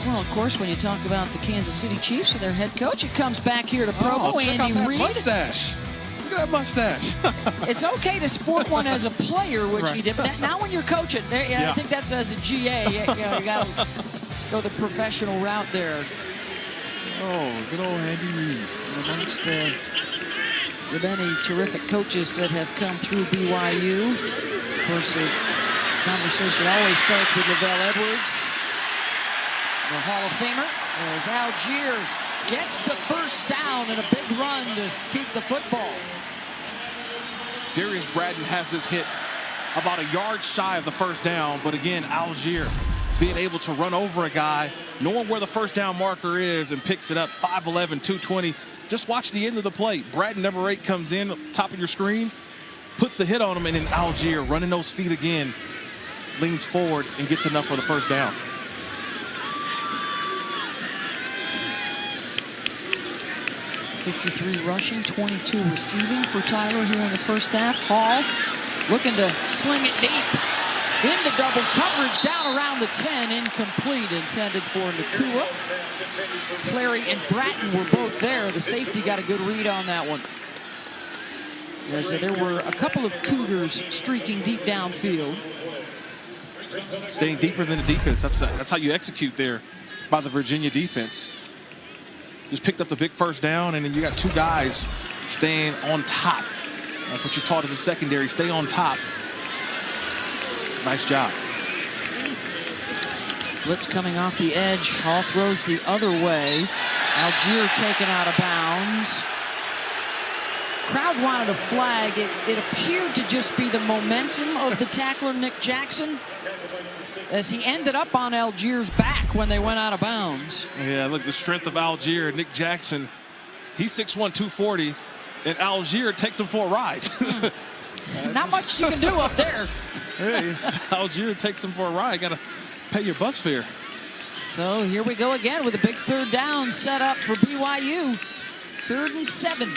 Well, of course, when you talk about the Kansas City Chiefs and their head coach, it comes back here to Provo. Check out Andy that Reid. mustache. Look at that mustache. It's okay to sport one as a player, which he did. But now when you're coaching, I think that's as a GA. You got to go the professional route there. Oh, good old Andy Reid. Amongst the many terrific coaches that have come through BYU. Of course, the conversation always starts with Lavelle Edwards, the Hall of Famer, as Algier gets the first down and a big run to keep the football. Darius Bratton has this hit about a yard shy of the first down, but again, Algier being able to run over a guy, knowing where the first down marker is, and picks it up. 5'11", 220. Just watch the end of the play. Bratton, number 8, comes in, top of your screen, puts the hit on him, and then Algier, running those feet again, leans forward and gets enough for the first down. .53 rushing, 22 receiving for Tyler here in the first half. Hall looking to sling it deep. Into double coverage, down around the 10, incomplete, intended for Nakua. Clary and Bratton were both there. The safety got a good read on that one. As there were a couple of Cougars streaking deep downfield. Staying deeper than the defense. That's how you execute there by the Virginia defense. Just picked up the big first down, and then you got two guys staying on top. That's what you're taught as a secondary. Stay on top. Nice job. Blitz coming off the edge. Hall throws the other way. Algier taken out of bounds. Crowd wanted a flag. It appeared to just be the momentum of the tackler, Nick Jackson, as he ended up on Algier's back when they went out of bounds. Yeah, look, the strength of Algier. Nick Jackson, he's 6'1", 240, and Algier takes him for a ride. Not much you can do up there. Hey, Algier takes him for a ride. Got to pay your bus fare. So here we go again with a big third down set up for BYU. 3rd and 7.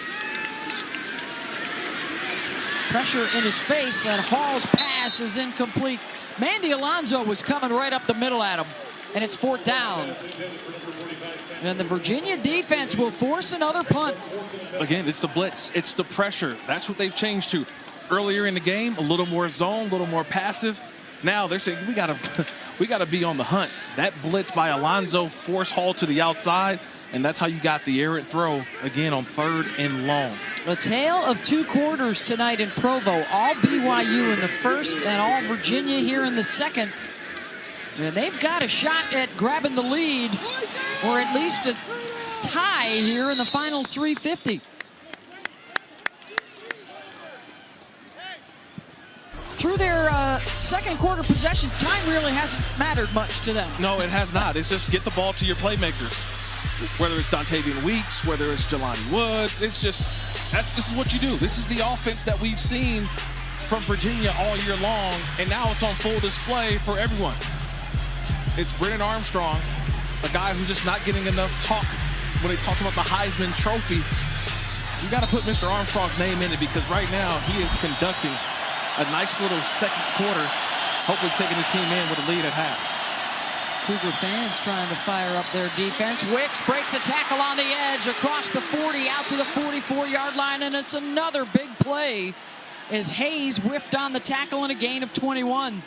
Pressure in his face, and Hall's pass is incomplete. Mandy Alonso was coming right up the middle at him, and it's 4th down. And the Virginia defense will force another punt. Again, it's the blitz. It's the pressure. That's what they've changed to. Earlier in the game, a little more zone, a little more passive. Now they're saying we gotta be on the hunt. That blitz by Alonso forced Hall to the outside, and that's how you got the errant throw again on 3rd and long. A tale of 2 quarters tonight in Provo. All BYU in the first and all Virginia here in the second. And they've got a shot at grabbing the lead, or at least a tie here in the final 3:50. Through their second quarter possessions, time really hasn't mattered much to them. No, it has not. It's just get the ball to your playmakers. Whether it's Dontavian Weeks, whether it's Jelani Woods, this is what you do. This is the offense that we've seen from Virginia all year long, and now it's on full display for everyone. It's Brennan Armstrong, a guy who's just not getting enough talk when they talk about the Heisman Trophy. You got to put Mr. Armstrong's name in it, because right now he is conducting a nice little second quarter, hopefully taking his team in with a lead at half. Cougar fans trying to fire up their defense. Wicks breaks a tackle on the edge across the 40 out to the 44-yard line, and it's another big play as Hayes whiffed on the tackle and a gain of 21.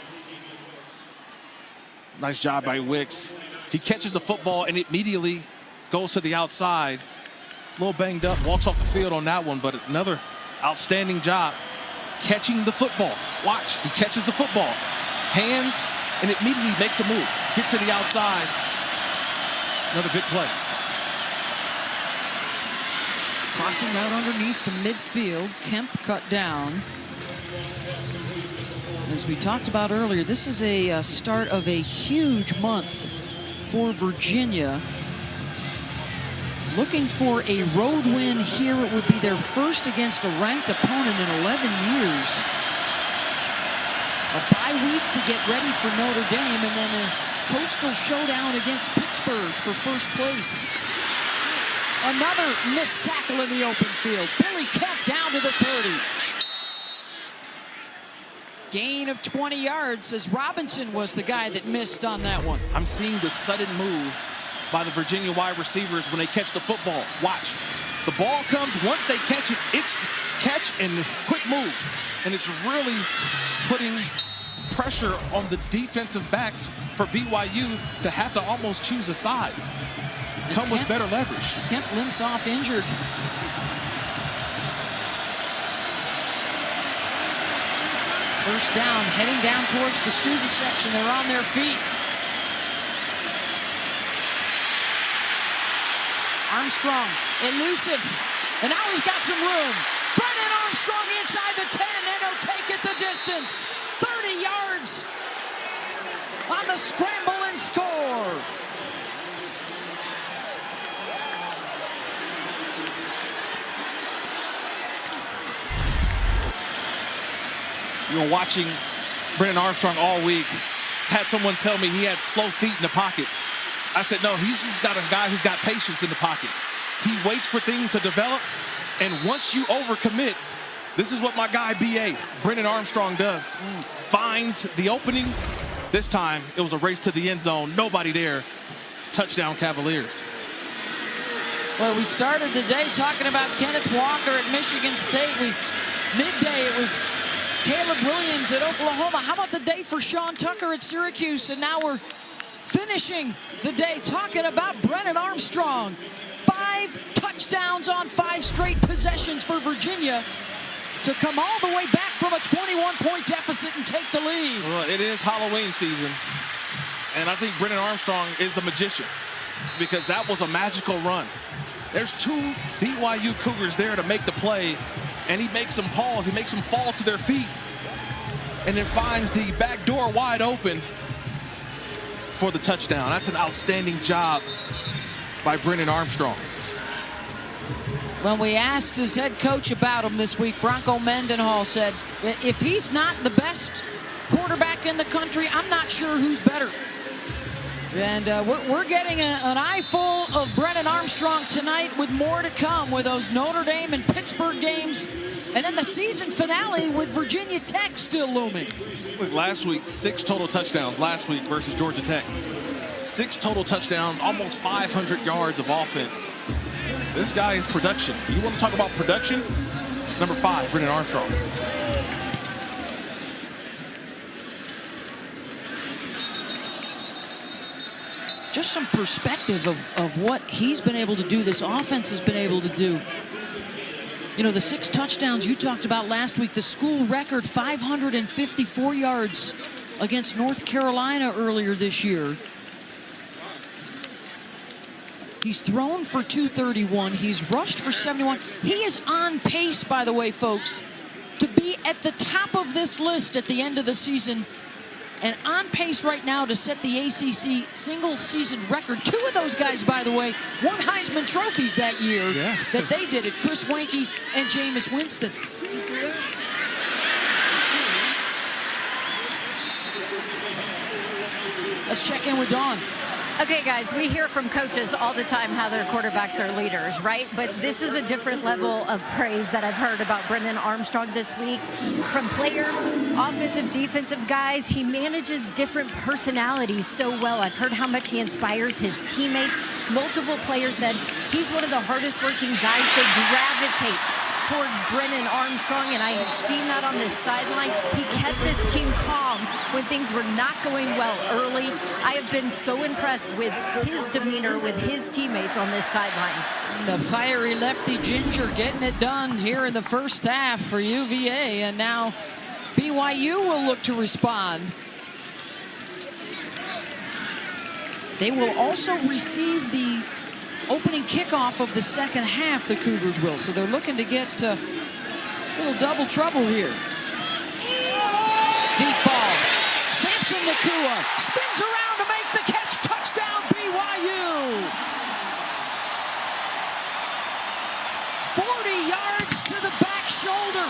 Nice job by Wicks. He catches the football and immediately goes to the outside. A little banged up, walks off the field on that one, but another outstanding job catching the football. Watch, he catches the football. Hands, and immediately makes a move. Gets to the outside. Another big play. Crossing out underneath to midfield. Kemp cut down. As we talked about earlier, this is a start of a huge month for Virginia. Looking for a road win here. It would be their first against a ranked opponent in 11 years. A bye week to get ready for Notre Dame, and then a coastal showdown against Pittsburgh for first place. Another missed tackle in the open field. Billy Kemp down to the 30. gain of 20 yards as Robinson was the guy that missed on that one. I'm seeing the sudden move by the Virginia wide receivers when they catch the football. Watch. The ball comes, once they catch it, it's catch and quick move. And it's really putting pressure on the defensive backs for BYU to have to almost choose a side. Come with better leverage. Kemp limps off injured. First down, heading down towards the student section. They're on their feet. Armstrong, elusive. And now he's got some room. Brennan Armstrong inside the 10, and he'll take it the distance. 30 yards on the scramble and score. You were watching Brennan Armstrong all week. Had someone tell me he had slow feet in the pocket. I said, no, he's just got a guy who's got patience in the pocket. He waits for things to develop, and once you overcommit, this is what my guy B.A., Brennan Armstrong, does. Finds the opening. This time, it was a race to the end zone. Nobody there. Touchdown, Cavaliers. Well, we started the day talking about Kenneth Walker at Michigan State. Midday, it was Caleb Williams at Oklahoma. How about the day for Sean Tucker at Syracuse? And now we're finishing the day talking about Brennan Armstrong. 5 touchdowns on 5 straight possessions for Virginia to come all the way back from a 21-point deficit and take the lead. Well, it is Halloween season, and I think Brennan Armstrong is a magician because that was a magical run. There's 2 BYU Cougars there to make the play, and he makes them pause. He makes them fall to their feet, and then finds the back door wide open for the touchdown. That's an outstanding job by Brennan Armstrong. When we asked his head coach about him this week, Bronco Mendenhall said, if he's not the best quarterback in the country, I'm not sure who's better. And we're getting an eyeful of Brennan Armstrong tonight with more to come with those Notre Dame and Pittsburgh games. And then the season finale with Virginia Tech still looming. Look, last week, 6 total touchdowns last week versus Georgia Tech. 6 total touchdowns, almost 500 yards of offense. This guy is production. You want to talk about production? Number 5, Brennan Armstrong. Just some perspective of what he's been able to do, this offense has been able to do. You know, the 6 touchdowns you talked about last week, the school record 554 yards against North Carolina earlier this year. He's thrown for 231. He's rushed for 71. He is on pace, by the way, folks, to be at the top of this list at the end of the season. And on pace right now to set the ACC single-season record. 2 of those guys, by the way, won Heisman trophies that year that they did it. Chris Weinke and Jameis Winston. Let's check in with Dawn. Okay, guys, we hear from coaches all the time how their quarterbacks are leaders, right? But this is a different level of praise that I've heard about Brennan Armstrong this week. From players, offensive, defensive guys, he manages different personalities so well. I've heard how much he inspires his teammates. Multiple players said he's one of the hardest working guys. They gravitate towards Brennan Armstrong, and I have seen that on this sideline. He kept this team calm when things were not going well early. I have been so impressed with his demeanor with his teammates on this sideline. The fiery lefty Ginger getting it done here in the first half for UVA, and now BYU will look to respond. They will also receive the opening kickoff of the second half, the Cougars will. So they're looking to get a little double trouble here. Deep ball. Samson Nakua spins around to make the catch. Touchdown, BYU. 40 yards to the back shoulder.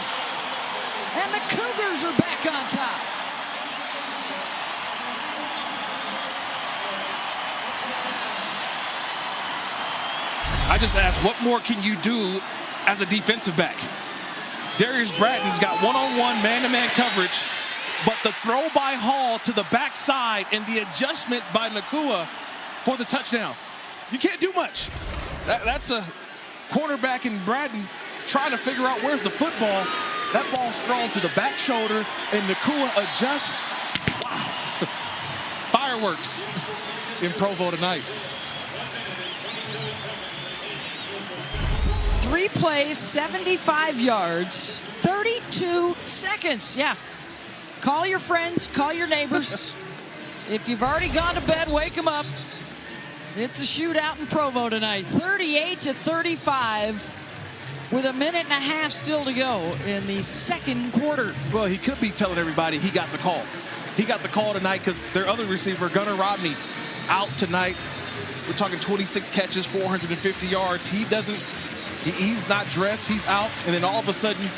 And the Cougars are back on top. I just asked, what more can you do as a defensive back? Darius Bratton's got one-on-one, man-to-man coverage But the throw by Hall to the backside and the adjustment by Nakua for the touchdown. You can't do much. That's a cornerback in Bratton trying to figure out where's the football. That ball's thrown to the back shoulder, and Nakua adjusts. Wow. Fireworks in Provo tonight. 3 plays, 75 yards, 32 seconds. Yeah. Call your friends, call your neighbors. If you've already gone to bed, wake them up. It's a shootout in Provo tonight. 38-35 with a minute and a half still to go in the second quarter. Well, he could be telling everybody he got the call. He got the call tonight because their other receiver, Gunnar Rodney, out tonight. We're talking 26 catches, 450 yards. He's not dressed. He's out. And then all of a sudden,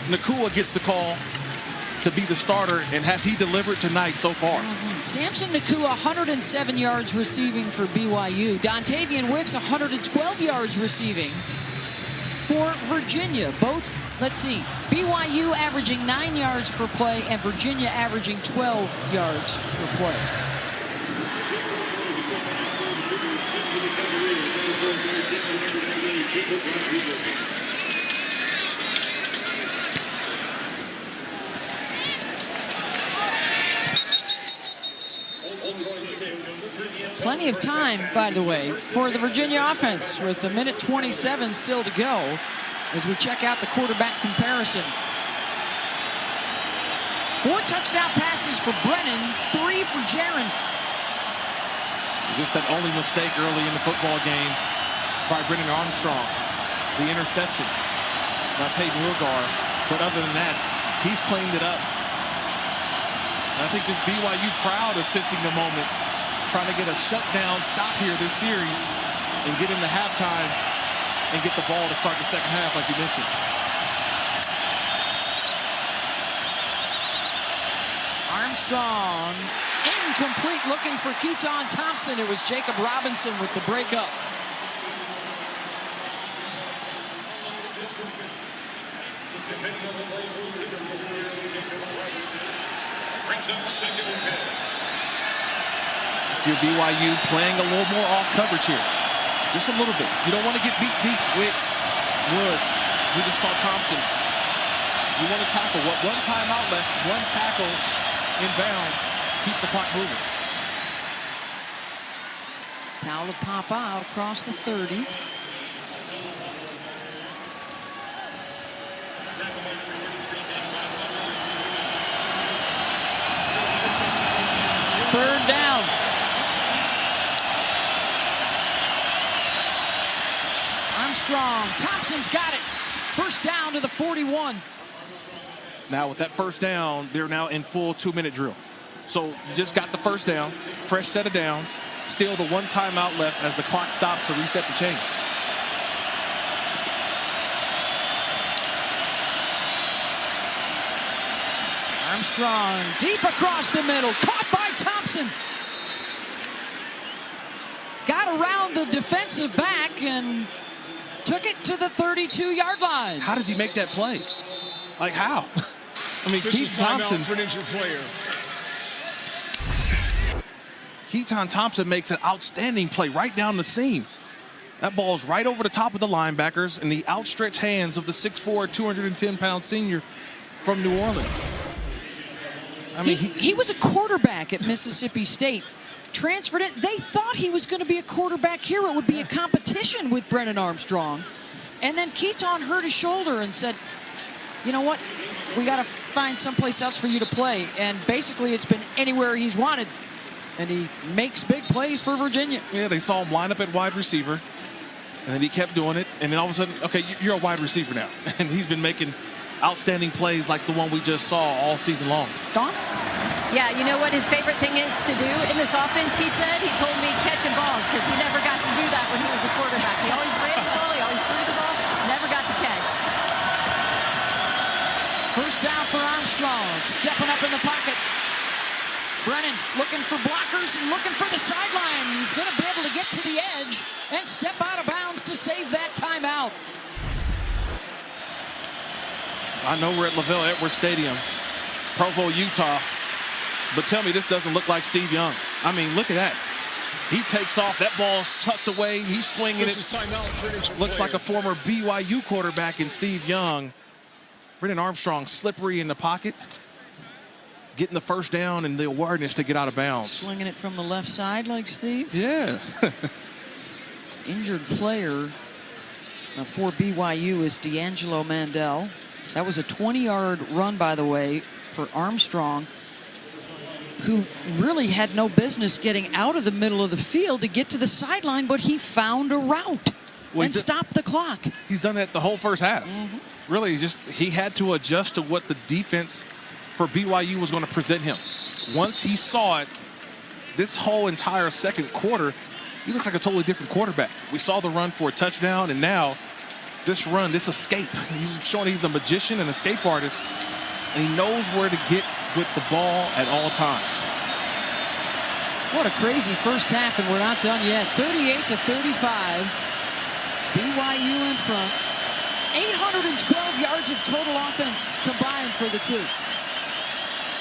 Nakua gets the call to be the starter. And has he delivered tonight so far? Samson Nakua, 107 yards receiving for BYU. Dontavian Wicks, 112 yards receiving for Virginia. Both, let's see, BYU averaging 9 yards per play and Virginia averaging 12 yards per play. Plenty of time, by the way, for the Virginia offense with a minute 27 still to go as we check out the quarterback comparison. 4 touchdown passes for Brennan, 3 for Jaron. Just that only mistake early in the football game by Brennan Armstrong. The interception by Peyton Wilgar. But other than that, he's cleaned it up. And I think this BYU crowd is sensing the moment, trying to get a shutdown stop here this series and get into halftime and get the ball to start the second half, like you mentioned. Armstrong, incomplete, looking for Keaton Thompson. It was Jacob Robinson with the breakup. If you're BYU, playing a little more off coverage here. Just a little bit. You don't want to get beat deep. Wicks, Woods. We just saw Thompson. You want to tackle. What one timeout left, one tackle in bounds. Keeps the clock moving. Towel to pop out across the 30. Third down. Armstrong. Thompson's got it. First down to the 41. Now with that first down, they're now in full 2-minute drill. So just got the first down, fresh set of downs, still the one timeout left as the clock stops to reset the chains. Armstrong deep across the middle, caught by Thompson. Got around the defensive back and took it to the 32-yard line. How does he make that play? Like how? I mean, Keaton Thompson. For an injured player. Keaton Thompson makes an outstanding play right down the seam. That ball's right over the top of the linebackers in the outstretched hands of the 6'4", 210-pound senior from New Orleans. I mean, he was a quarterback at Mississippi State. Transferred it. They thought he was going to be a quarterback here. It would be a competition with Brennan Armstrong. And then Keaton hurt his shoulder and said, you know what? We got to find someplace else for you to play. And basically it's been anywhere he's wanted. And he makes big plays for Virginia. Yeah, they saw him line up at wide receiver. And then he kept doing it. And then all of a sudden, okay, you're a wide receiver now. And he's been making outstanding plays like the one we just saw all season long. Don? Yeah, you know what his favorite thing is to do in this offense, he said? He told me catching balls because he never got to do that when he was a quarterback. He always ran the ball, he always threw the ball, never got the catch. First down for Armstrong, stepping up in the pocket. Brennan looking for blockers and looking for the sideline. He's going to be able to get to the edge and step out of bounds to save that timeout. I know we're at LaVelle Edwards Stadium, Provo, Utah. But tell me this doesn't look like Steve Young. I mean, look at that. He takes off. That ball's tucked away. He's swinging it. Looks like a former BYU quarterback in Steve Young. Brennan Armstrong slippery in the pocket. Getting the first down and the awareness to get out of bounds. Slinging it from the left side like Steve. Yeah. Injured player for BYU is D'Angelo Mandel. That was a 20-yard run, by the way, for Armstrong, who really had no business getting out of the middle of the field to get to the sideline, but he found a route and stopped the clock. He's done that the whole first half. Really, he had to adjust to what the defense for BYU was going to present him. Once he saw it, this whole entire second quarter, he looks like a totally different quarterback. We saw the run for a touchdown, and now this run, this escape. He's showing he's a magician and escape artist, and he knows where to get with the ball at all times. What a crazy first half, and we're not done yet. 38-35. BYU in front. 812 yards of total offense combined for the two.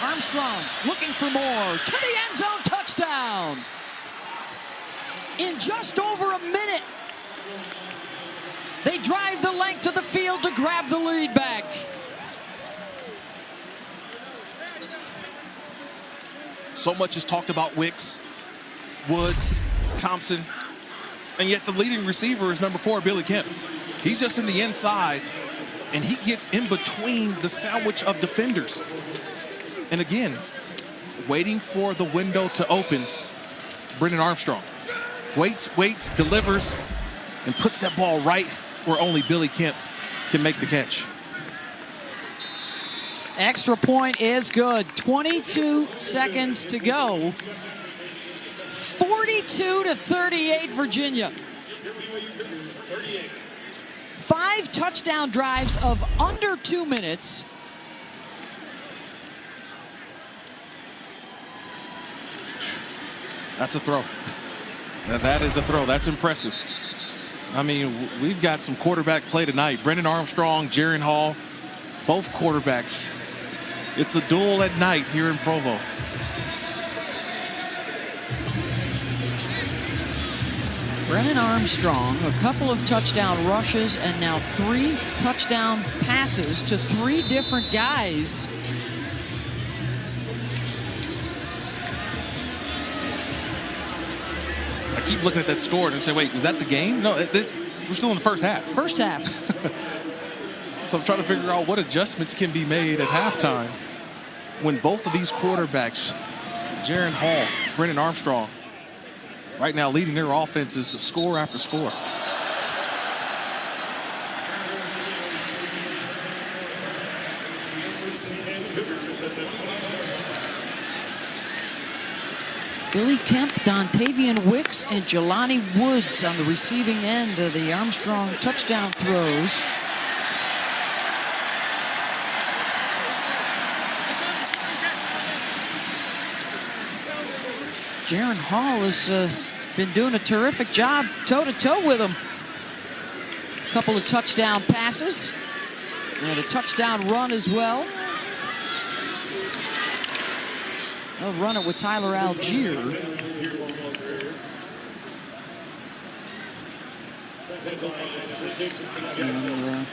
Armstrong looking for more. To the end zone, touchdown. In just over a minute, they drive the length of the field to grab the lead back. So much is talked about Wicks, Woods, Thompson, and yet the leading receiver is number 4, Billy Kemp. He's just in the inside, and he gets in between the sandwich of defenders. And again, waiting for the window to open, Brennan Armstrong waits, delivers, and puts that ball right where only Billy Kemp can make the catch. Extra point is good. 22 seconds to go. 42-38 Virginia. 5 touchdown drives of under 2 minutes. That's a throw. That is a throw. That's impressive. I mean, we've got some quarterback play tonight. Brennan Armstrong, Jaren Hall, both quarterbacks. It's a duel at night here in Provo. Brennan Armstrong, a couple of touchdown rushes, and now 3 touchdown passes to 3 different guys. I keep looking at that score and say, wait, is that the game? No, we're still in the first half. First half. So I'm trying to figure out what adjustments can be made at halftime when both of these quarterbacks, Jaren Hall, Brennan Armstrong, right now leading their offenses score after score. Billy Kemp, Dontavian Wicks, and Jelani Woods on the receiving end of the Armstrong touchdown throws. Jaren Hall has been doing a terrific job toe-to-toe with him. A couple of touchdown passes and a touchdown run as well. They'll run it with Tyler Algier. And,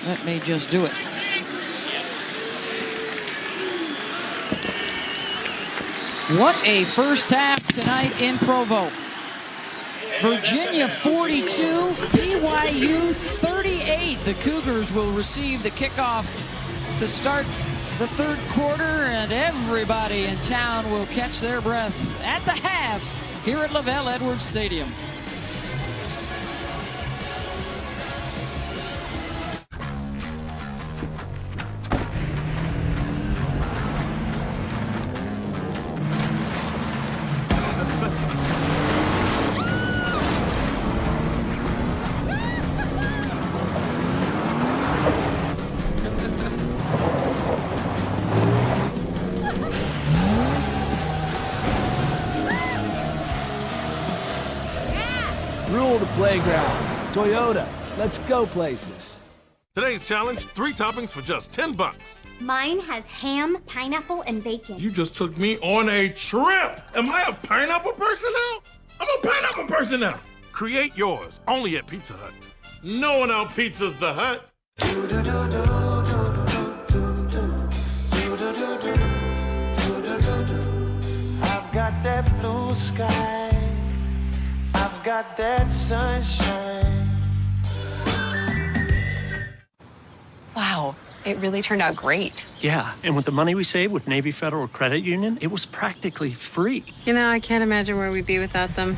that may just do it. What a first half tonight in Provo. Virginia 42, BYU 38. The Cougars will receive the kickoff to start the third quarter, and everybody in town will catch their breath at the half here at Lavelle Edwards Stadium. Rule the playground. Toyota, let's go places. Today's challenge, 3 toppings for just $10. Mine has ham, pineapple, and bacon. You just took me on a trip. Am I a pineapple person now? I'm a pineapple person now. Create yours only at Pizza Hut. No one out pizzas the Hut. I've got that blue sky. I've got that sunshine. Wow, it really turned out great. Yeah, and with the money we saved with Navy Federal Credit Union, it was practically free. You know, I can't imagine where we'd be without them.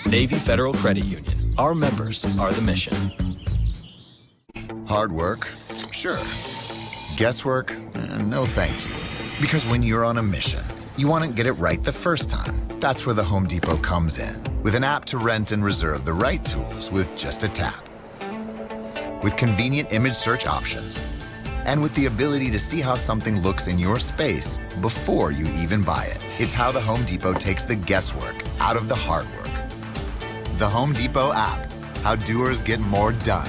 Navy Federal Credit Union. Our members are the mission. Hard work? Sure. Guesswork? No thank you. Because when you're on a mission, you want to get it right the first time. That's where the Home Depot comes in, with an app to rent and reserve the right tools with just a tap. With convenient image search options, and with the ability to see how something looks in your space before you even buy it. It's how the Home Depot takes the guesswork out of the hard work. The Home Depot app, how doers get more done.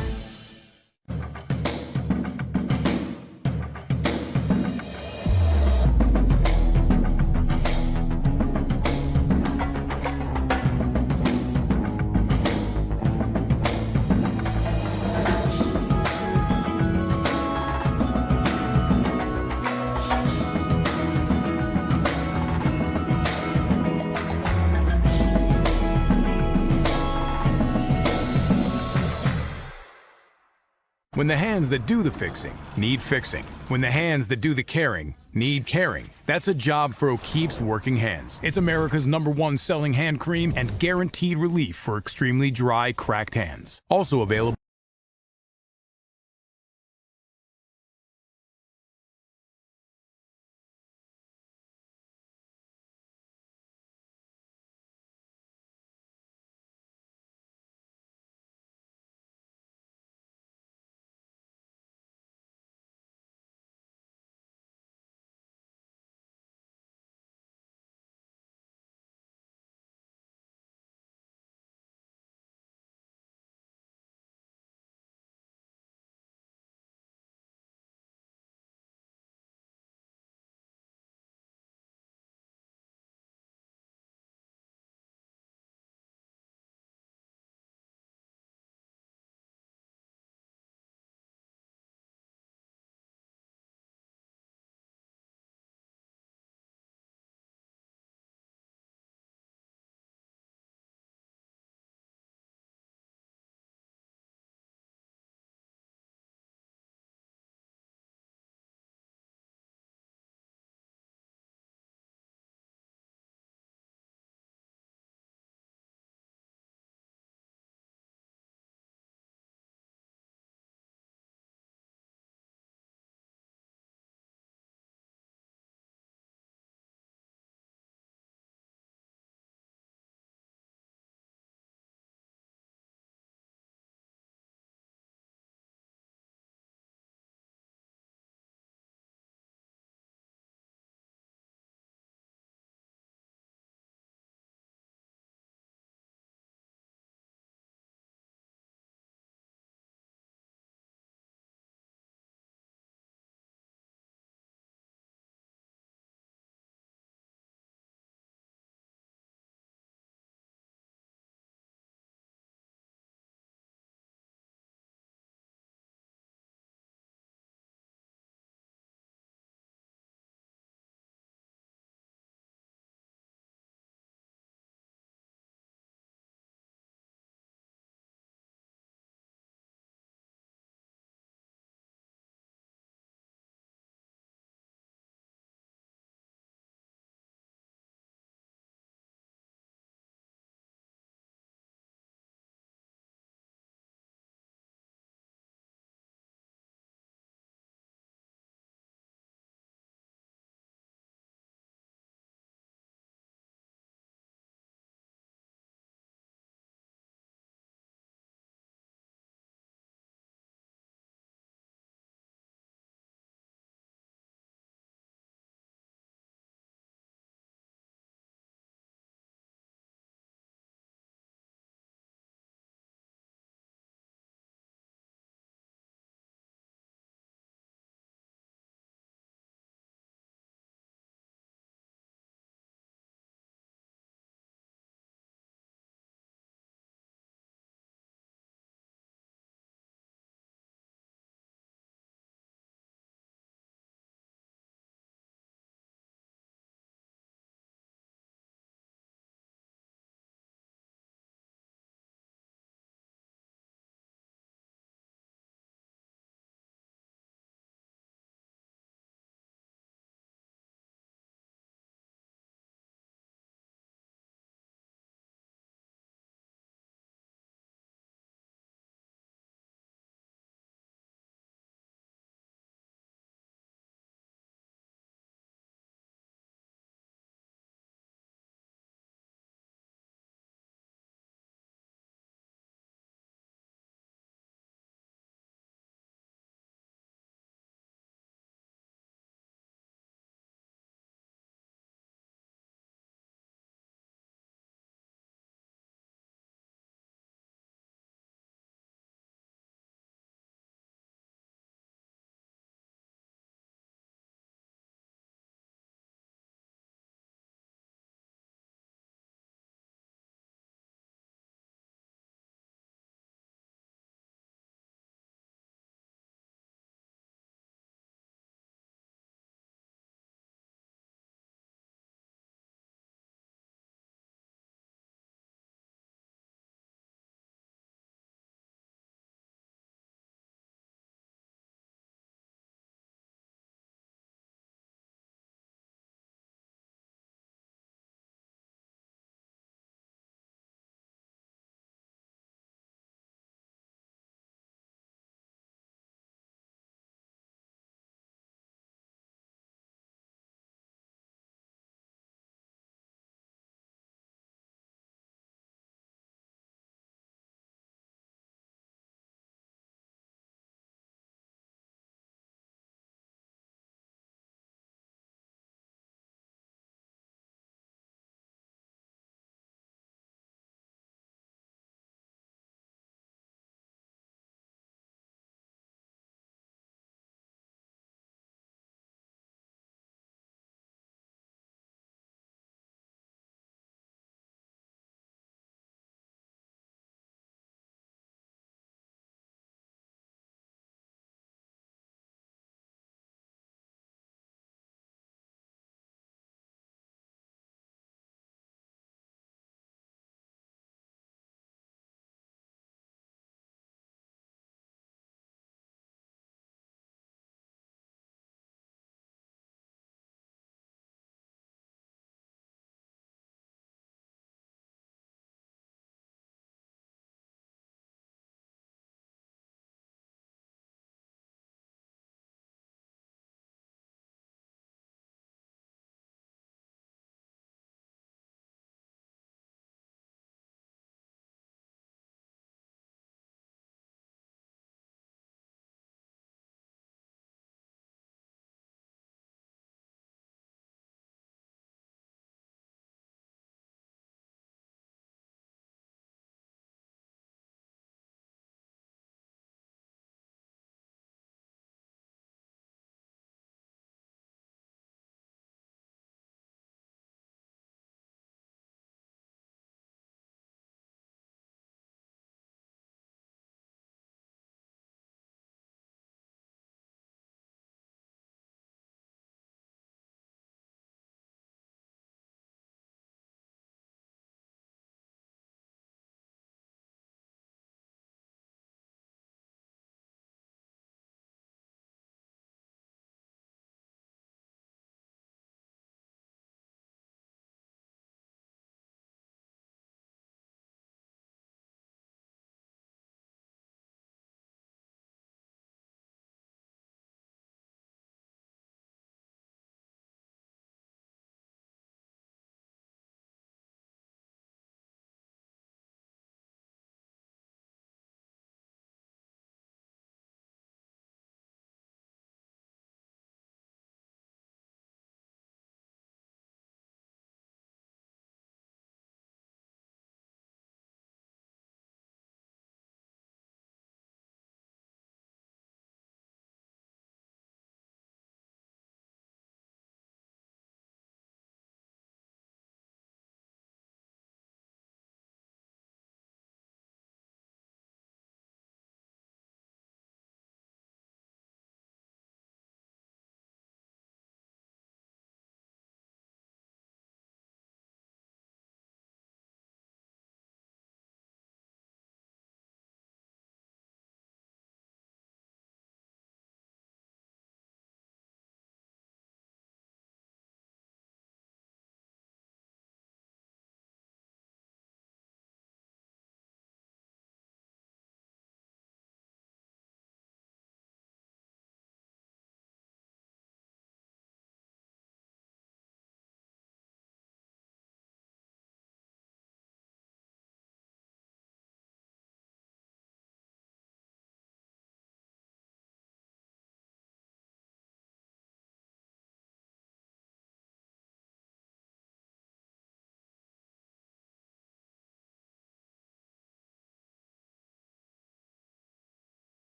When the hands that do the fixing need fixing. When the hands that do the caring need caring. That's a job for O'Keeffe's Working Hands. It's America's #1 selling hand cream and guaranteed relief for extremely dry, cracked hands. Also available.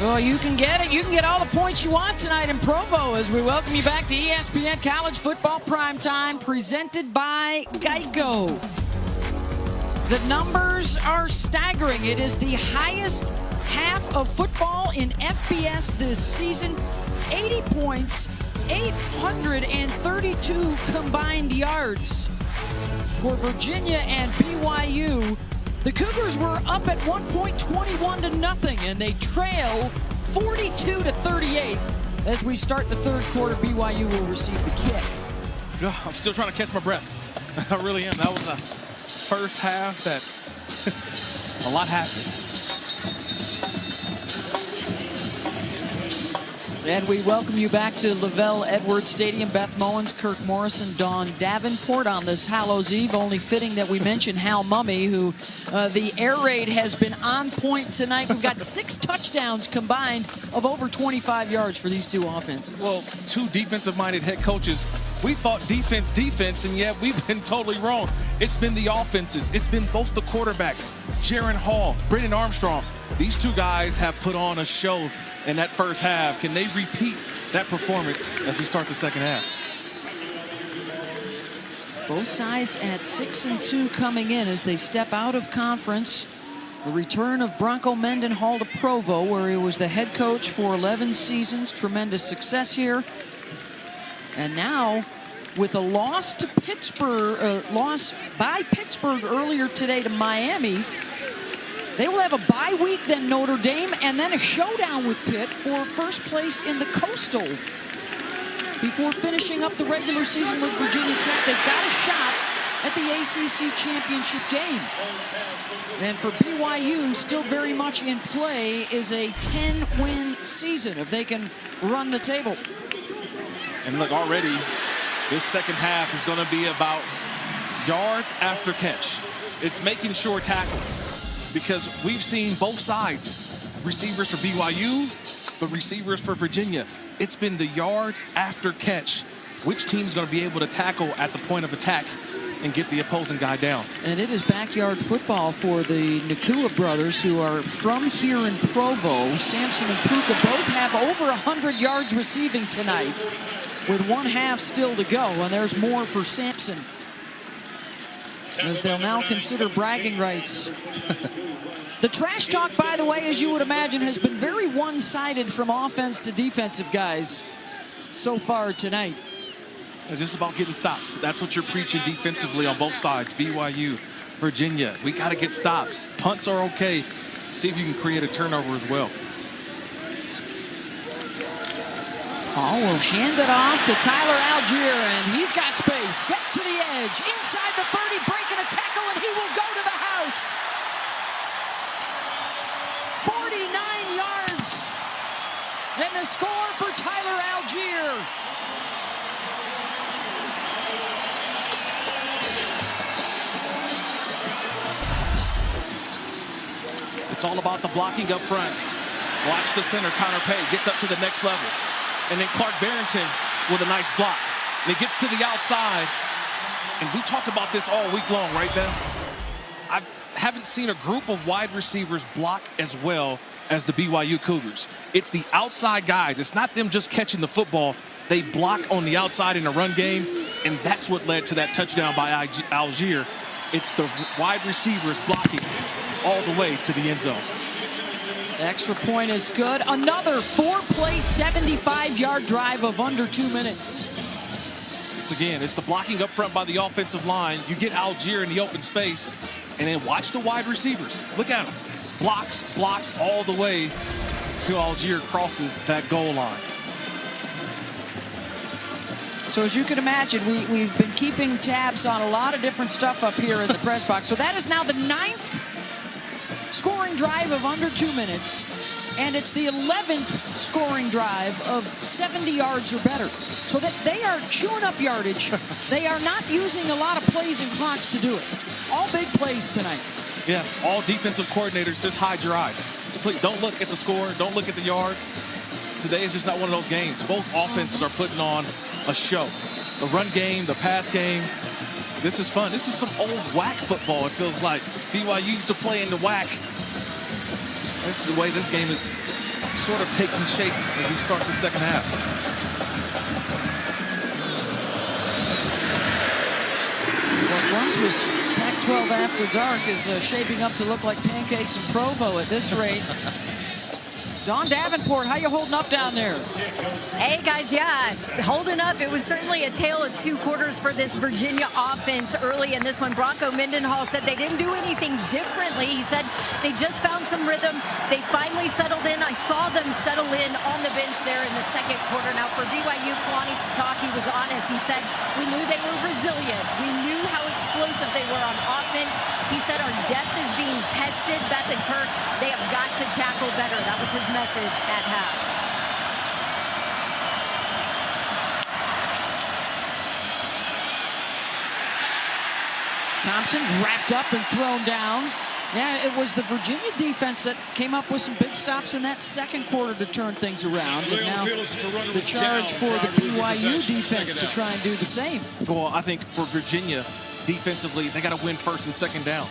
Well, you can get it. You can get all the points you want tonight in Provo as we welcome you back to ESPN College Football Primetime, presented by Geico. The numbers are staggering. It is the highest half of football in FBS this season. 80 points, 832 combined yards for Virginia and BYU. The Cougars were up at one point 21-0, and they trail 42-38 as we start the third quarter. BYU will receive the kick. I'm still trying to catch my breath. I really am. That was the first half that a lot happened. And we welcome you back to Lavelle Edwards Stadium. Beth Mowins, Kirk Morrison, Dawn Davenport on this Hallows Eve. Only fitting that we mention Hal Mumme, who the air raid has been on point tonight. We've got 6 touchdowns combined of over 25 yards for these two offenses. Well, 2 defensive-minded head coaches. We thought defense, and yet we've been totally wrong. It's been the offenses. It's been both the quarterbacks, Jaron Hall, Brennan Armstrong. These 2 guys have put on a show in that first half. Can they repeat that performance as we start the second half? Both sides at 6-2 coming in as they step out of conference. The return of Bronco Mendenhall to Provo, where he was the head coach for 11 seasons. Tremendous success here. And now, with a loss to Pittsburgh, loss by Pittsburgh earlier today to Miami, they will have a bye week, then Notre Dame, and then a showdown with Pitt for first place in the Coastal before finishing up the regular season with Virginia Tech. They've got a shot at the ACC championship game. And for BYU, still very much in play is a 10-win season if they can run the table. And look, already this second half is going to be about yards after catch. It's making sure tackles, because we've seen both sides, receivers for BYU, but receivers for Virginia. It's been the yards after catch. Which team's going to be able to tackle at the point of attack and get the opposing guy down? And it is backyard football for the Nakua brothers, who are from here in Provo. Sampson and Puka both have over 100 yards receiving tonight, with 1/2 still to go. And there's more for Sampson, as they'll now consider bragging rights. The trash talk, by the way, as you would imagine, has been very one-sided from offense to defensive guys so far tonight. It's just about getting stops. That's what you're preaching defensively on both sides. BYU, Virginia, we got to get stops. Punts are okay. See if you can create a turnover as well. Paul will hand it off to Tyler Algier, and he's got space. Gets to the edge, inside the 30, breaking a tackle, and he will go to the house. 49 yards. And the score for Tyler Algier. It's all about the blocking up front. Watch the center, Connor Pay, gets up to the next level. And then Clark Barrington with a nice block. And he gets to the outside. And we talked about this all week long, right, Ben? I haven't seen a group of wide receivers block as well as the BYU Cougars. It's the outside guys. It's not them just catching the football. They block on the outside in the run game, and that's what led to that touchdown by Algier. It's the wide receivers blocking all the way to the end zone. Extra point is good. Another 4-play, 75-yard drive of under 2 minutes. It's the blocking up front by the offensive line. You get Algier in the open space, and then watch the wide receivers. Look at them. Blocks all the way to Algier crosses that goal line. So as you can imagine, we've been keeping tabs on a lot of different stuff up here in the press box. So that is now the 9th scoring drive of under 2 minutes, and it's the 11th scoring drive of 70 yards or better. So that they are chewing up yardage. They are not using a lot of plays and clocks to do it. All big plays tonight. Yeah, all defensive coordinators, just hide your eyes. Please don't look at the score. Don't look at the yards. Today is just not one of those games. Both offenses are putting on a show. The run game, the pass game. This is fun. This is some old WAC football, it feels like. BYU used to play in the WAC. This is the way this game is sort of taking shape as we start the second half. What once was Pac-12 After Dark is shaping up to look like pancakes and Provo at this rate. Don Davenport, how you holding up down there? Hey, guys, yeah, holding up. It was certainly a tale of two quarters for this Virginia offense early in this one. Bronco Mendenhall said they didn't do anything differently. He said they just found some rhythm. They finally settled in. I saw them settle in on the bench there in the second quarter. Now, for BYU, Kalani Sitake was honest. He said, we knew they were resilient. We knew how explosive they were on offense. He said our depth is being tested. Beth and Kirk, they have got to tackle better. That was his message at half. Thompson wrapped up and thrown down. Yeah, it was the Virginia defense that came up with some big stops in that second quarter to turn things around. And now the charge for the BYU defense to try and do the same. Well, I think for Virginia, defensively, they got to win first and second down.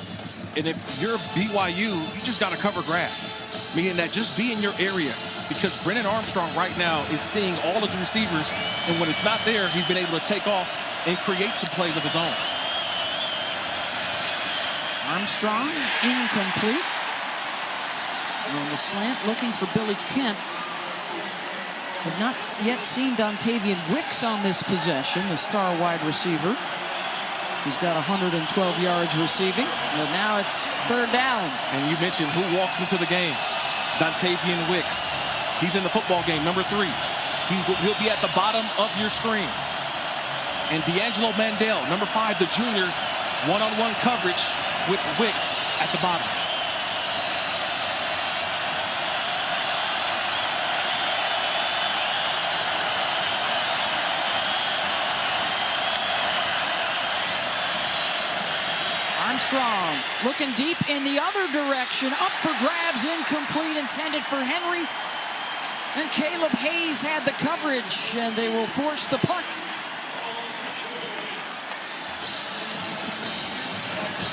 And if you're BYU, you just got to cover grass, meaning that just be in your area, because Brennan Armstrong right now is seeing all of the receivers, and when it's not there, he's been able to take off and create some plays of his own. Armstrong incomplete. And on the slant, looking for Billy Kemp. Have not yet seen Dontavian Wicks on this possession, the star wide receiver. He's got 112 yards receiving, and now it's third down. And you mentioned who walks into the game. Dontavian Wicks. He's in the football game, number 3. He'll be at the bottom of your screen. And D'Angelo Mandel, number 5, the junior, one-on-one coverage with Wicks at the bottom. Armstrong looking deep in the other direction. Up for grabs, incomplete, intended for Henry. And Caleb Hayes had the coverage, and they will force the punt.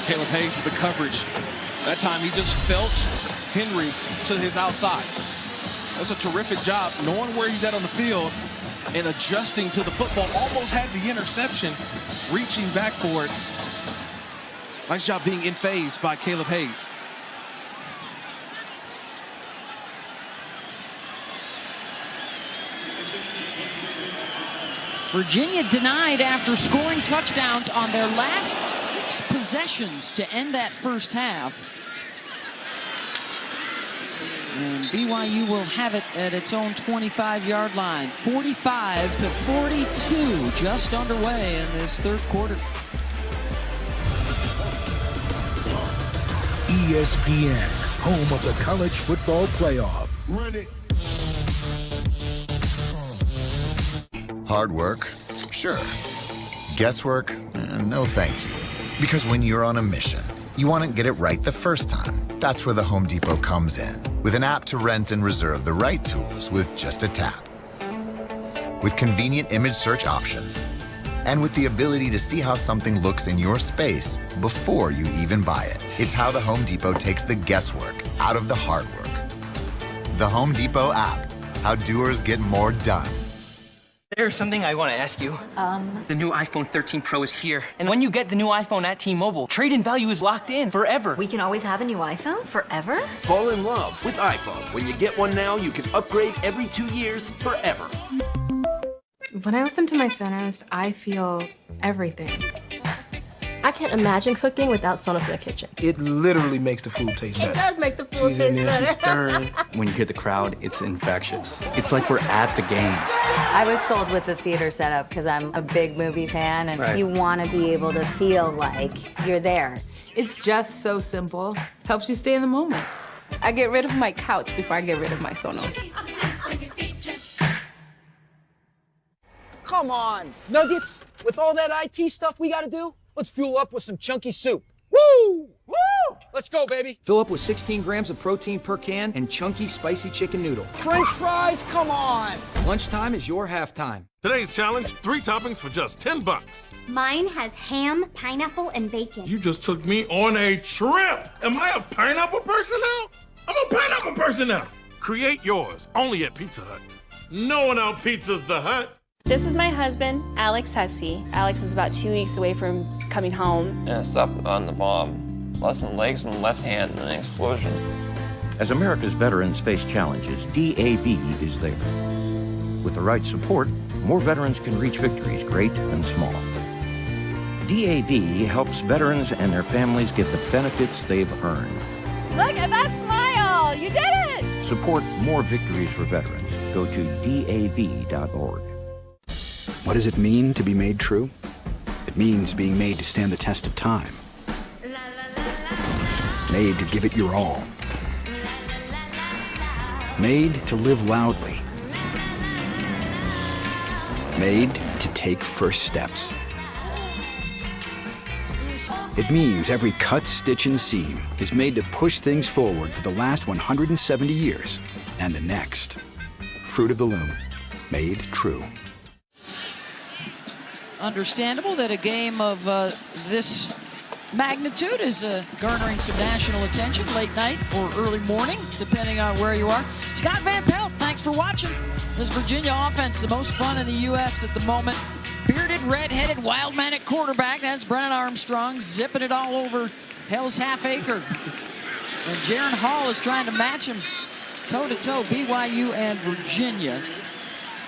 Caleb Hayes with the coverage. That time he just felt Henry to his outside. That's a terrific job, knowing where he's at on the field and adjusting to the football. Almost had the interception, reaching back for it. Nice job being in phase by Caleb Hayes. Virginia denied after scoring touchdowns on their last 6 possessions to end that first half. And BYU will have it at its own 25-yard line. 45-42, just underway in this third quarter. ESPN, home of the college football playoff. Run it. Hard work? Sure. Guesswork? No thank you. Because when you're on a mission, you want to get it right the first time. That's where the Home Depot comes in, with an app to rent and reserve the right tools with just a tap. With convenient image search options, and with the ability to see how something looks in your space before you even buy it. It's how the Home Depot takes the guesswork out of the hard work. The Home Depot app, how doers get more done. There's something I want to ask you. The new iPhone 13 Pro is here. And when you get the new iPhone at T-Mobile, trade-in value is locked in forever. We can always have a new iPhone forever? Fall in love with iPhone. When you get one now, you can upgrade every 2 years forever. When I listen to my Sonos, I feel everything. I can't imagine cooking without Sonos in the kitchen. It literally makes the food taste better. It does make the food taste better. She's stirring. When you hear the crowd, it's infectious. It's like we're at the game. I was sold with the theater setup because I'm a big movie fan, and you want to be able to feel like you're there. It's just so simple. Helps you stay in the moment. I get rid of my couch before I get rid of my Sonos. Come on, Nuggets. With all that IT stuff we got to do, let's fuel up with some chunky soup. Woo! Woo! Let's go, baby. Fill up with 16 grams of protein per can and chunky spicy chicken noodle. French fries, come on. Lunchtime is your halftime. Today's challenge, 3 toppings for just $10. Mine has ham, pineapple, and bacon. You just took me on a trip. Am I a pineapple person now? I'm a pineapple person now. Create yours only at Pizza Hut. No one out pizzas the Hut. This is my husband, Alex Hussey. Alex is about 2 weeks away from coming home. And I stepped on the bomb. Lost my legs and my left hand in an explosion. As America's veterans face challenges, DAV is there. With the right support, more veterans can reach victories great and small. DAV helps veterans and their families get the benefits they've earned. Look at that smile! You did it! Support more victories for veterans. Go to DAV.org. What does it mean to be made true? It means being made to stand the test of time. Made to give it your all. Made to live loudly. Made to take first steps. It means every cut, stitch, and seam is made to push things forward for the last 170 years and the next. Fruit of the Loom. Made true. Understandable that a game of this magnitude is garnering some national attention late night or early morning, depending on where you are. Scott Van Pelt, thanks for watching. This Virginia offense, the most fun in the U.S. at the moment. Bearded, red-headed wild man at quarterback. That's Brennan Armstrong zipping it all over Hell's Half Acre. And Jaron Hall is trying to match him toe-to-toe, BYU and Virginia.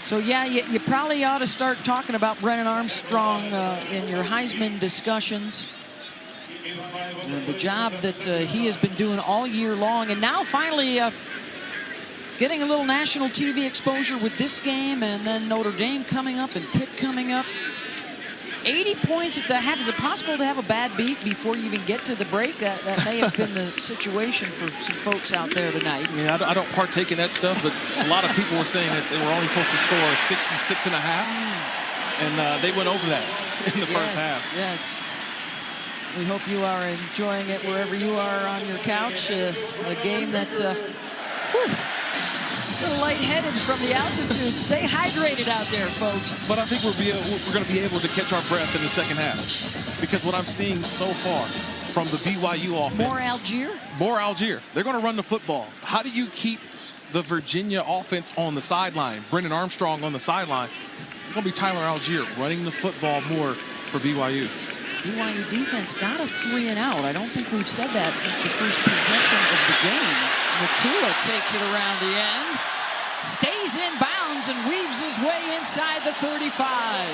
So, yeah, you probably ought to start talking about Brennan Armstrong in your Heisman discussions. The job that he has been doing all year long. And now finally getting a little national TV exposure with this game, and then Notre Dame coming up and Pitt coming up. 80 points at the half. Is it possible to have a bad beat before you even get to the break? That may have been the situation for some folks out there tonight. Yeah, I don't partake in that stuff, but a lot of people were saying that they were only supposed to score 66 and a half, and they went over that in the first half. Yes. We hope you are enjoying it wherever you are on your couch. A game that, a little lightheaded from the altitude. Stay hydrated out there, folks. But I think we're going to be able to catch our breath in the second half, because what I'm seeing so far from the BYU offense. More Algier? More Algier. They're going to run the football. How do you keep the Virginia offense on the sideline? Brennan Armstrong on the sideline. It's going to be Tyler Algier running the football more for BYU. BYU defense got a 3-and-out. I don't think we've said that since the first possession of the game. Nakua takes it around the end, stays in bounds, and weaves his way inside the 35.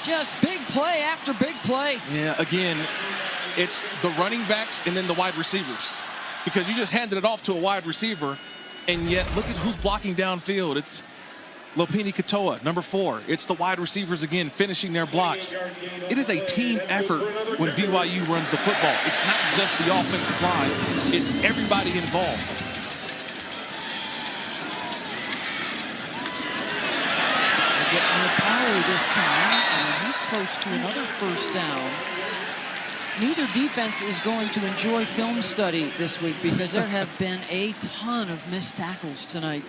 Just big play after big play. Yeah, again, it's the running backs and then the wide receivers, because you just handed it off to a wide receiver, and yet look at who's blocking downfield. It's Lopini Katoa, number 4. It's the wide receivers again finishing their blocks. It is a team effort when BYU runs the football. It's not just the offensive line. It's everybody involved. They're getting the power this time, and he's close to another first down. Neither defense is going to enjoy film study this week, because there have been a ton of missed tackles tonight.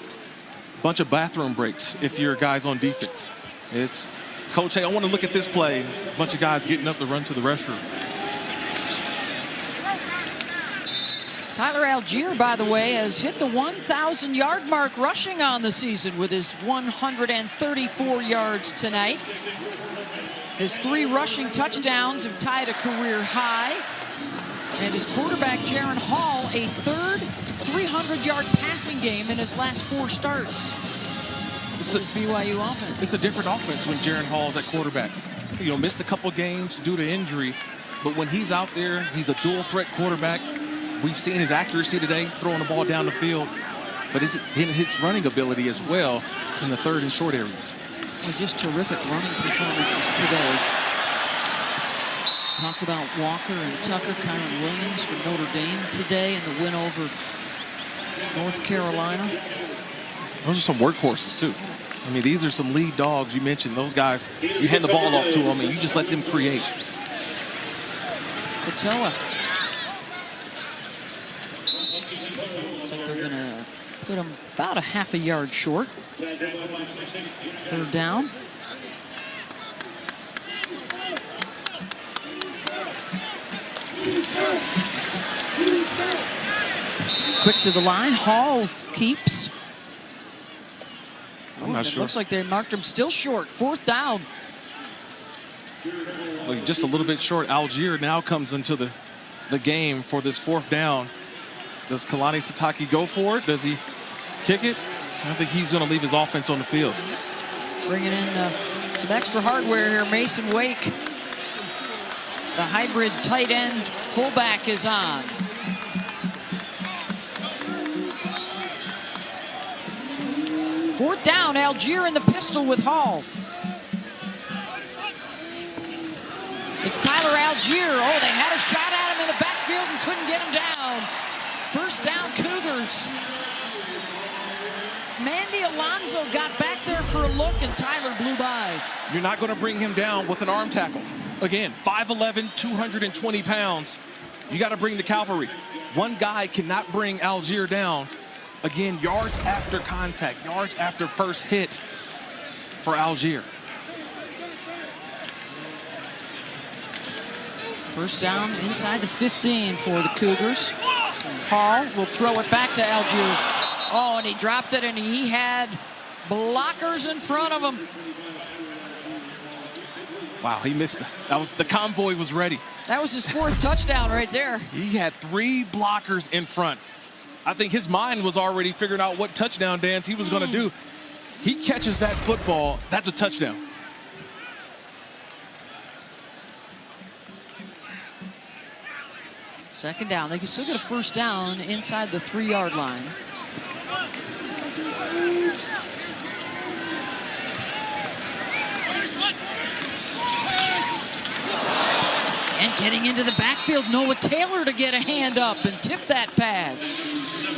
Bunch of bathroom breaks if you're guys on defense. It's, Coach, hey, I want to look at this play. A bunch of guys getting up to run to the restroom. Tyler Algier, by the way, has hit the 1,000-yard mark rushing on the season with his 134 yards tonight. His 3 rushing touchdowns have tied a career high. And his quarterback, Jaron Hall, a third 300-yard passing game in his last 4 starts. It's the BYU offense. It's a different offense when Jaron Hall's at quarterback. You know, missed a couple games due to injury, but when he's out there, he's a dual-threat quarterback. We've seen his accuracy today, throwing the ball down the field, but his running ability as well in the third and short areas. Well, just terrific running performances today. Talked about Walker and Tucker, Kyron Williams for Notre Dame today in the win over North Carolina. Those are some workhorses, too. I mean, these are some lead dogs. You mentioned those guys. You hand the ball off to them, and you just let them create. Katoa. Looks like they're going to put him about a half a yard short. Third down. Quick to the line. Hall keeps. I'm not sure. Looks like they marked him still short. 4th down. Well, just a little bit short. Algier now comes into the game for this 4th down. Does Kalani Sitake go for it? Does he kick it? I think he's going to leave his offense on the field. Bringing in some extra hardware here. Mason Wake, the hybrid tight end fullback, is on. Fourth down, Algier in the pistol with Hall. It's Tyler Algier. Oh, they had a shot at him in the backfield and couldn't get him down. First down, Cougars. Mandy Alonso got back there for a look, and Tyler blew by. You're not going to bring him down with an arm tackle. Again, 5'11", 220 pounds. You got to bring the cavalry. One guy cannot bring Algier down. Again, yards after contact, yards after first hit for Algier. First down inside the 15 for the Cougars. Hall will throw it back to Algier. Oh, and he dropped it, and he had blockers in front of him. Wow, he missed it. The convoy was ready. That was his 4th touchdown right there. He had 3 blockers in front. I think his mind was already figuring out what touchdown dance he was going to do. He catches that football, that's a touchdown. Second down. They can still get a first down inside the 3-yard line. And getting into the backfield, Noah Taylor to get a hand up and tip that pass.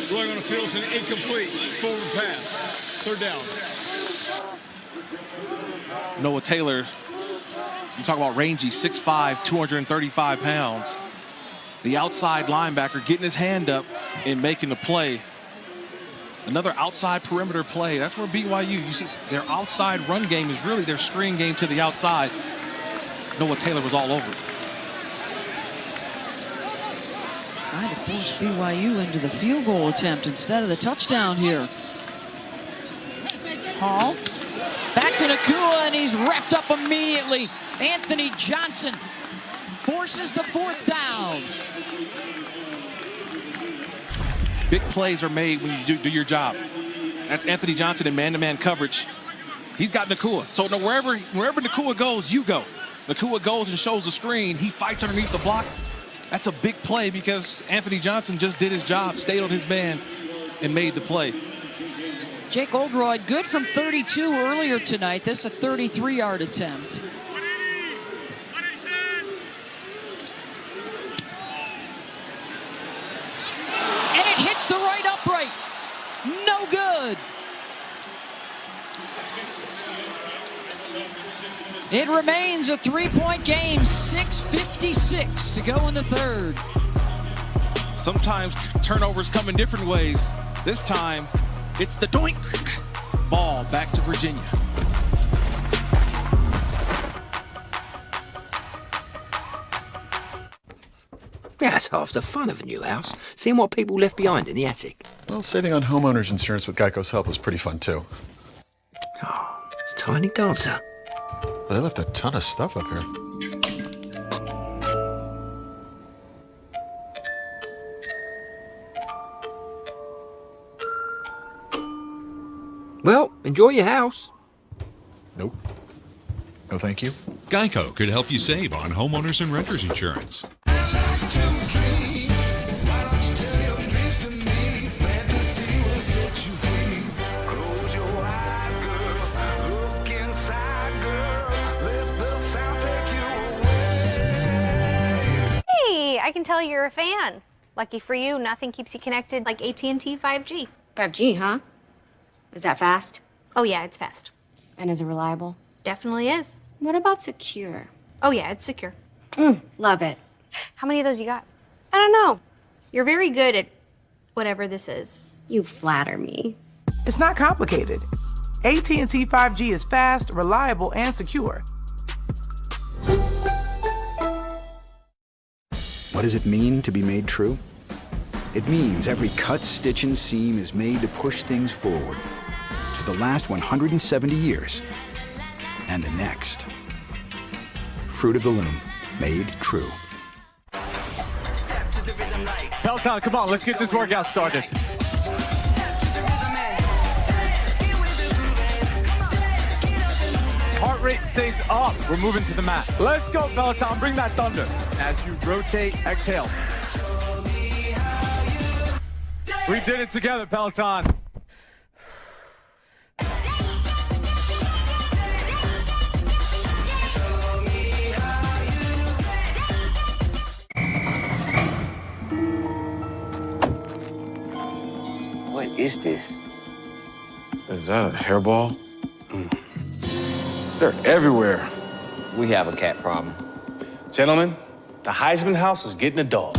Going on the field, it's an incomplete forward pass. 3rd down. Noah Taylor, you talk about rangy, 6'5", 235 pounds. The outside linebacker getting his hand up and making the play. Another outside perimeter play. That's where BYU, you see, their outside run game is really their screen game to the outside. Noah Taylor was all over it. Trying to force BYU into the field goal attempt instead of the touchdown here. Hall. Back to Nakua, and he's wrapped up immediately. Anthony Johnson forces the 4th down. Big plays are made when you do your job. That's Anthony Johnson in man-to-man coverage. He's got Nakua. So wherever Nakua goes, you go. Nakua goes and shows the screen. He fights underneath the block. That's a big play because Anthony Johnson just did his job, stayed on his man, and made the play. Jake Oldroyd, good from 32 earlier tonight. This is a 33-yard attempt. And it hits the right upright. No good. It remains a 3-point game, 6:56 to go in the 3rd. Sometimes turnovers come in different ways. This time, it's the doink. Ball back to Virginia. That's half the fun of a new house, seeing what people left behind in the attic. Well, saving on homeowners insurance with Geico's help was pretty fun, too. Oh, it's a tiny dancer. Well, they left a ton of stuff up here. Well, enjoy your house. Nope. No, thank you. Geico could help you save on homeowners and renters insurance. I can tell you're a fan. Lucky for you, nothing keeps you connected like AT&T 5G. 5G, huh? Is that fast? Oh yeah, it's fast. And is it reliable? Definitely is. What about secure? Oh yeah, it's secure. Love it. How many of those you got? I don't know. You're very good at whatever this is. You flatter me. It's not complicated. AT&T 5G is fast, reliable, and secure. What does it mean to be made true? It means every cut, stitch, and seam is made to push things forward for the last 170 years and the next. Fruit of the Loom, made true. Peloton, come on, let's get this workout started. Heart rate stays up. We're moving to the mat. Let's go, Peloton. Bring that thunder. As you rotate, exhale. We did it together, Peloton. What is this? Is that a hairball? They're everywhere. We have a cat problem. Gentlemen, the Heisman house is getting a dog.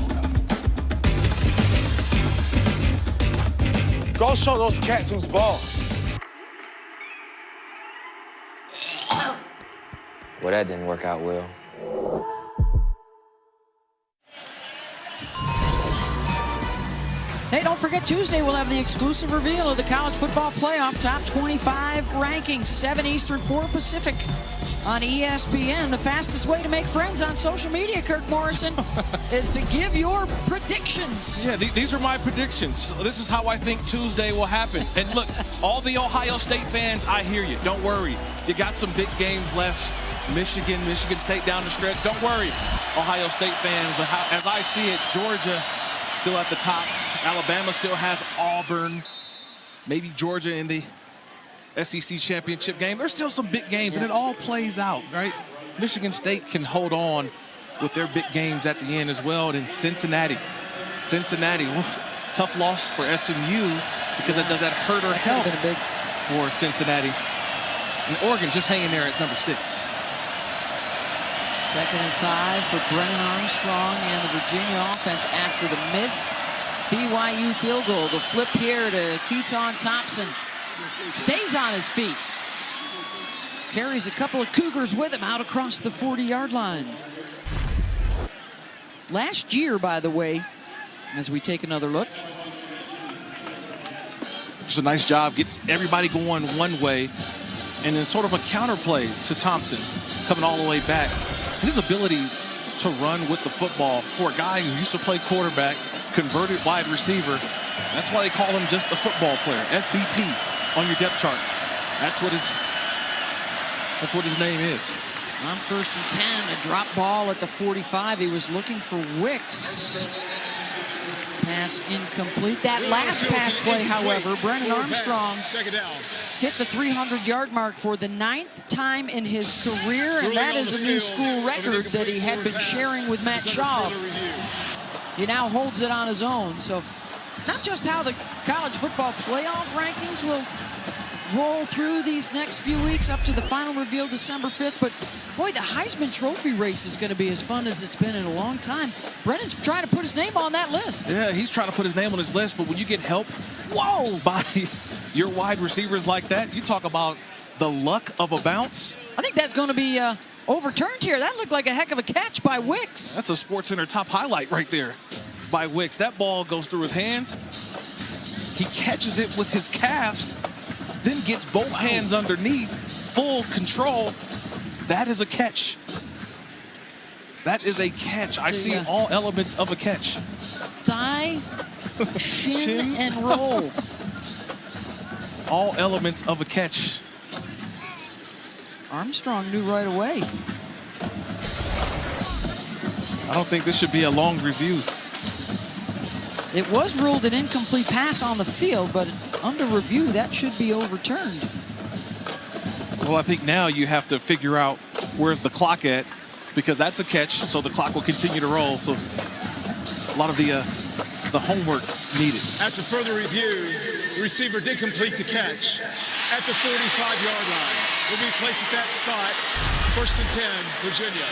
Go show those cats who's boss. Well, that didn't work out well. Hey, don't forget, Tuesday we'll have the exclusive reveal of the College Football Playoff Top 25 rankings, 7 Eastern, 4 Pacific on ESPN. The fastest way to make friends on social media, Kirk Morrison, is to give your predictions. Yeah, these are my predictions. This is how I think Tuesday will happen. And look, all the Ohio State fans, I hear you. Don't worry. You got some big games left. Michigan State down the stretch. Don't worry, Ohio State fans. But as I see it, Georgia still at the top. Alabama still has Auburn. Maybe Georgia in the SEC championship game. There's still some big games, and it all plays out, right? Michigan State can hold on with their big games at the end as well. And Cincinnati, tough loss for SMU because does that hurt or help for Cincinnati? And Oregon just hanging there at number 6. 2nd and 5 for Brennan Armstrong and the Virginia offense after the missed BYU field goal. The flip here to Keaton Thompson. Stays on his feet. Carries a couple of Cougars with him out across the 40-yard line. Last year, by the way, as we take another look. Just a nice job. Gets everybody going one way. And then sort of a counterplay to Thompson coming all the way back. His ability to run with the football for a guy who used to play quarterback, converted wide receiver. That's why they call him just a football player. FBP on your depth chart. That's what his name is. On 1st and 10, a drop ball at the 45. He was looking for Wicks. Pass incomplete. That last pass play, however, Brennan Armstrong hit the 300-yard mark for the 9th time in his career, and that is a new school record that he had been sharing with Matt Shaw. He now holds it on his own. So not just how the college football playoff rankings will roll through these next few weeks up to the final reveal December 5th, but boy, the Heisman Trophy race is going to be as fun as it's been in a long time. Brennan's trying to put his name on that list. Yeah, he's trying to put his name on his list, but when you get help by your wide receivers like that, you talk about the luck of a bounce. I think that's going to be overturned here. That looked like a heck of a catch by Wicks. That's a SportsCenter top highlight right there by Wicks. That ball goes through his hands. He catches it with his calves, then gets both hands underneath, full control. That is a catch. That is a catch. I see all elements of a catch. Thigh, shin, and roll. All elements of a catch. Armstrong knew right away. I don't think this should be a long review. It was ruled an incomplete pass on the field, but under review, that should be overturned. Well, I think now you have to figure out where's the clock at, because that's a catch, so the clock will continue to roll. So a lot of the homework needed. After further review, the receiver did complete the catch at the 45-yard line. Will be placed at that spot. 1st and 10, Virginia.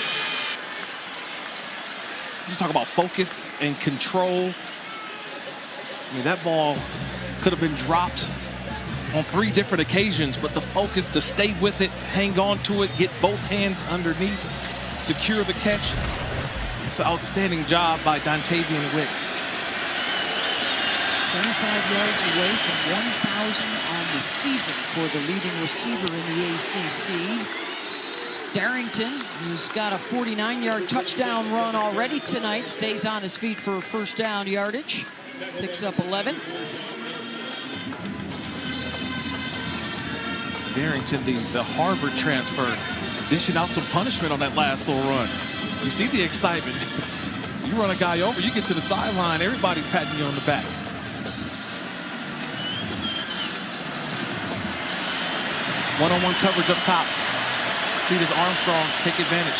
You talk about focus and control. I mean, that ball could have been dropped on 3 different occasions, but the focus to stay with it, hang on to it, get both hands underneath, secure the catch. It's an outstanding job by Dontavian Wicks. 25 yards away from 1,000 on the season for the leading receiver in the ACC. Darrington, who's got a 49-yard touchdown run already tonight, stays on his feet for first down yardage. Picks up 11. Darrington, the Harvard transfer, dishing out some punishment on that last little run. You see the excitement. You run a guy over, you get to the sideline, everybody's patting you on the back. One-on-one coverage up top. See this Armstrong take advantage.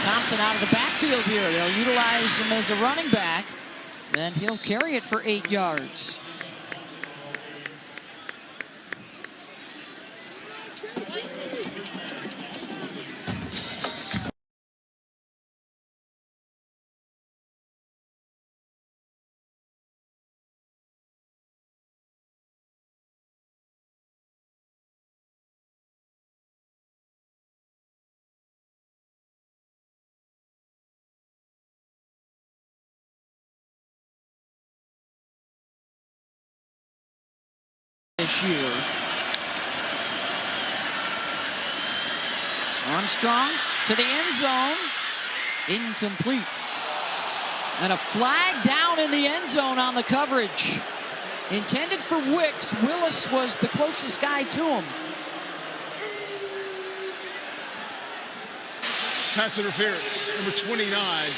Thompson out of the backfield here. They'll utilize him as a running back. Then he'll carry it for 8 yards. This year. Armstrong to the end zone. Incomplete. And a flag down in the end zone on the coverage. Intended for Wicks. Willis was the closest guy to him. Pass interference, number 29.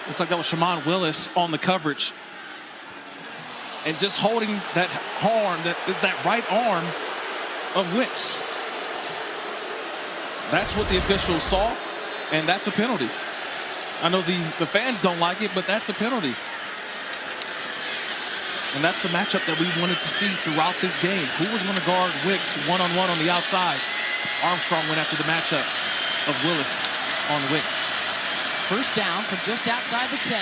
Looks like that was Shammond Willis on the coverage. And just holding that arm, that right arm of Wicks. That's what the officials saw, and that's a penalty. I know the fans don't like it, but that's a penalty. And that's the matchup that we wanted to see throughout this game. Who was going to guard Wicks one-on-one on the outside? Armstrong went after the matchup of Willis on Wicks. First down from just outside the 10.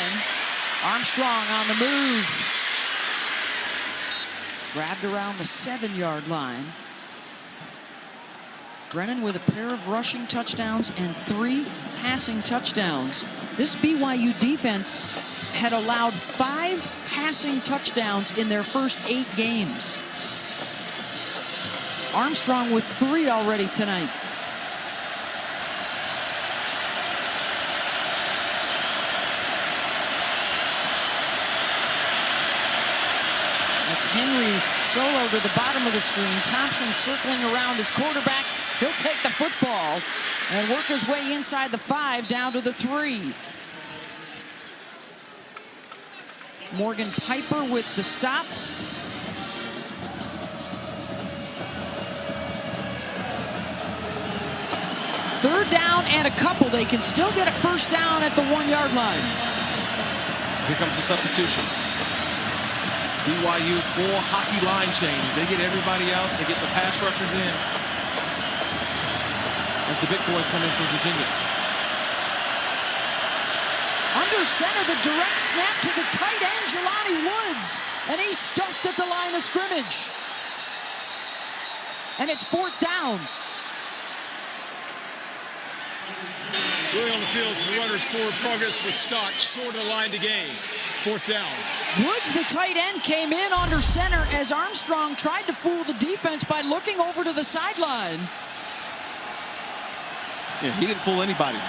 Armstrong on the move. Grabbed around the 7-yard line. Brennan with a pair of rushing touchdowns and 3 passing touchdowns. This BYU defense had allowed 5 passing touchdowns in their first 8 games. Armstrong with 3 already tonight. It's Henry solo to the bottom of the screen. Thompson circling around his quarterback. He'll take the football and work his way inside the 5 down to the 3. Morgan Piper with the stop. Third down and a couple. They can still get a first down at the 1-yard line. Here comes the substitutions. BYU full hockey line change. They get everybody out. They get the pass rushers in. As the big boys come in for Virginia. Under center, the direct snap to the tight end, Jelani Woods. And he's stuffed at the line of scrimmage. And it's 4th down. Really on the field, so the runners forward progress was stopped short of the line to gain. 4th down. Woods, the tight end, came in under center as Armstrong tried to fool the defense by looking over to the sideline. Yeah, he didn't fool anybody.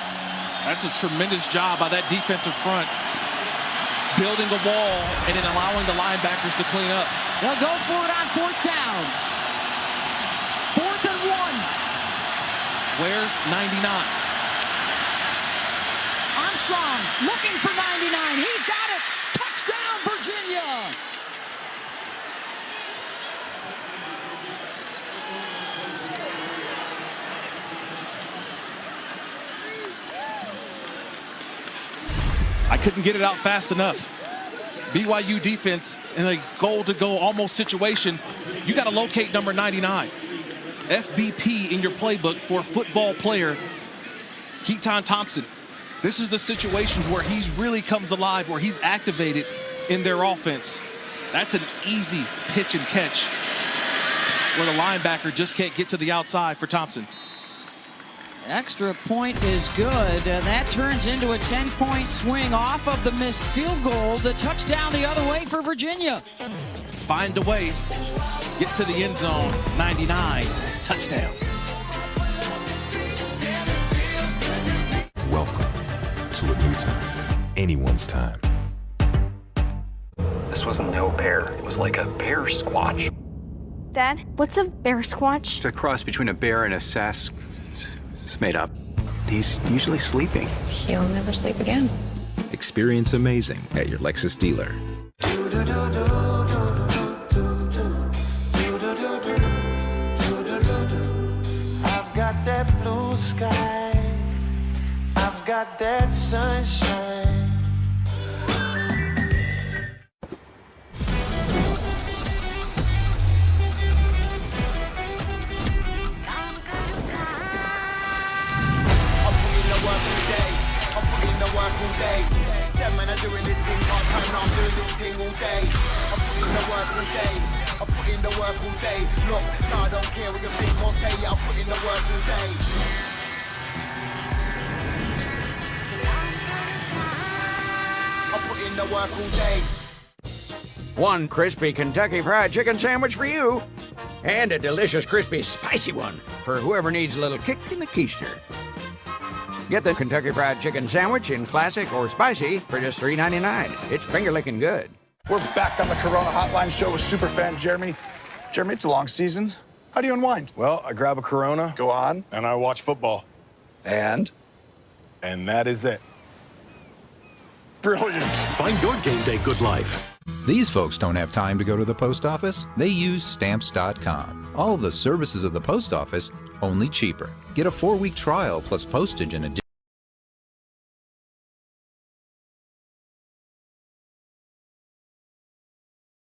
That's a tremendous job by that defensive front. Building a wall and then allowing the linebackers to clean up. They'll go for it on 4th down. 4th and 1. Where's 99? Armstrong looking for 99. He's got it. Touchdown, Virginia. I couldn't get it out fast enough. BYU defense in a goal-to-go almost situation. You got to locate number 99. FBP in your playbook for a football player, Keaton Thompson. This is the situations where he really comes alive, where he's activated in their offense. That's an easy pitch and catch where the linebacker just can't get to the outside for Thompson. Extra point is good. That turns into a 10-point swing off of the missed field goal. The touchdown the other way for Virginia. Find a way, get to the end zone. 99, touchdown. Welcome to a new time. Anyone's time. This wasn't no bear. It was like a bear squatch. Dad, what's a bear squatch? It's a cross between a bear and a sass. It's made up. He's usually sleeping. He'll never sleep again. Experience amazing at your Lexus dealer. I've got that blue sky. I've got that sunshine. All day. Them man are doing this thing part time, now I'm doing this thing all day. I put in the work all day. I put in the work all day. Look, no, I don't care what you think or say. I put in the work all day. I put in the work all day. One crispy Kentucky Fried Chicken sandwich for you, and a delicious crispy spicy one for whoever needs a little kick in the keister. Get the Kentucky Fried Chicken sandwich in classic or spicy for just $3.99. It's finger-licking good. We're back on the Corona Hotline Show with superfan Jeremy. Jeremy, it's a long season. How do you unwind? Well, I grab a Corona. Go on. And I watch football. And that is it. Brilliant. Find your game day good life. These folks don't have time to go to the post office. They use Stamps.com. All the services of the post office, only cheaper. Get a 4-week trial plus postage and a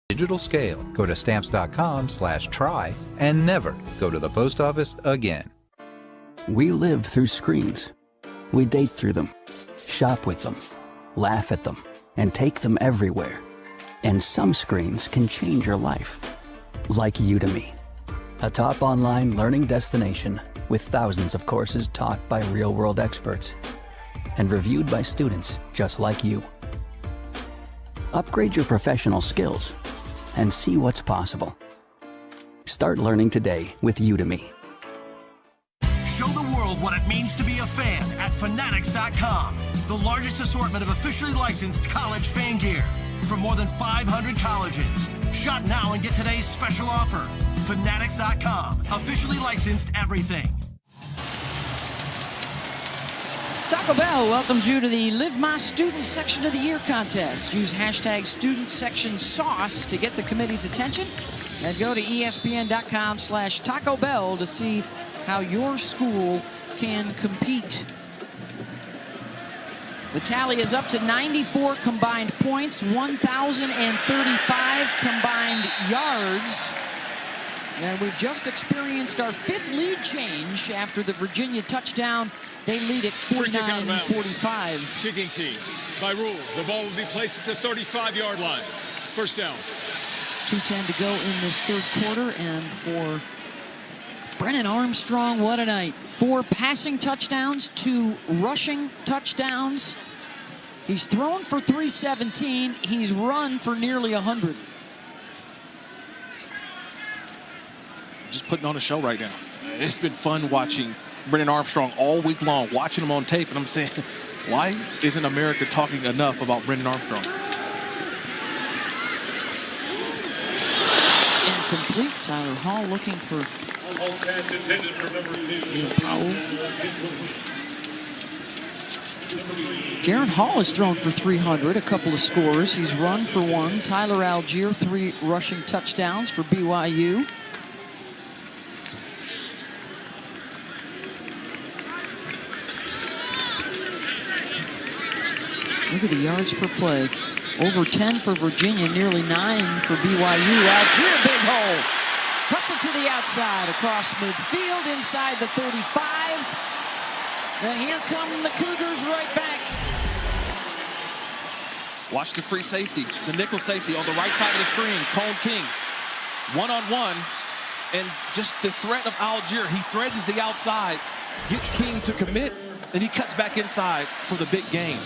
digital scale. Go to Stamps.com/try and never go to the post office again. We live through screens. We date through them, shop with them, laugh at them, and take them everywhere. And some screens can change your life. Like Udemy, a top online learning destination with thousands of courses taught by real-world experts and reviewed by students just like you. Upgrade your professional skills and see what's possible. Start learning today with Udemy. Show the world what it means to be a fan at Fanatics.com. The largest assortment of officially licensed college fan gear from more than 500 colleges. Shop now and get today's special offer. Fanatics.com. Officially licensed everything. Taco Bell welcomes you to the Live My Student Section of the Year contest. Use hashtag StudentSectionSauce to get the committee's attention. And go to ESPN.com/Taco Bell to see how your school can compete. The tally is up to 94 combined points, 1,035 combined yards. And we've just experienced our 5th lead change after the Virginia touchdown. They lead at 49-45. Kicking team. By rule, the ball will be placed at the 35-yard line. First down. 2:10 to go in this third quarter, and for Brennan Armstrong, what a night. 4 passing touchdowns, 2 rushing touchdowns. He's thrown for 317. He's run for nearly 100. Just putting on a show right now. It's been fun watching Brennan Armstrong all week long, watching him on tape, and I'm saying, why isn't America talking enough about Brennan Armstrong? Incomplete. Tyler Hall looking for Powell. Jaron Hall has thrown for 300, a couple of scores. He's run for 1. Tyler Algier, 3 rushing touchdowns for BYU. Look at the yards per play. Over 10 for Virginia, nearly 9 for BYU. Algier, big hole. Cuts it to the outside, across midfield, inside the 35. And here come the Cougars right back. Watch the free safety, the nickel safety on the right side of the screen. Cone King, one-on-one. And just the threat of Algier, he threatens the outside, gets King to commit, and he cuts back inside for the big gain.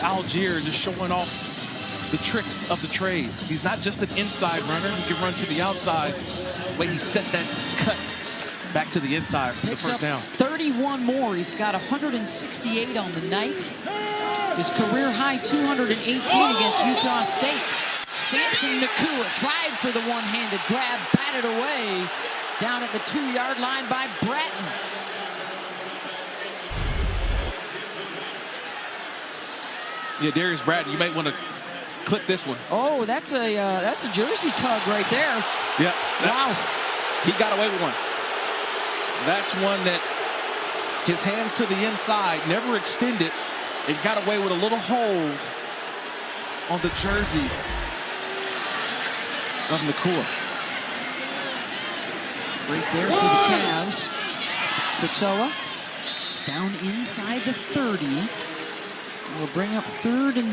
Algier just showing off the tricks of the trade. He's not just an inside runner. He can run to the outside. Wait, he set that cut back to the inside for Picks the first down. 31 more. He's got 168 on the night. His career high 218 against Utah State. Samson Nakua tried for the one-handed grab, batted away down at the 2-yard line by Bratton. Yeah, Darius Bratton, you might want to clip this one. Oh, that's a jersey tug right there. Yeah. Wow. He got away with one. That's one that his hands to the inside, never extended. It got away with a little hold on the jersey of Nakua. Right there for the Cavs. Patoa down inside the 30. We'll bring up 3rd and,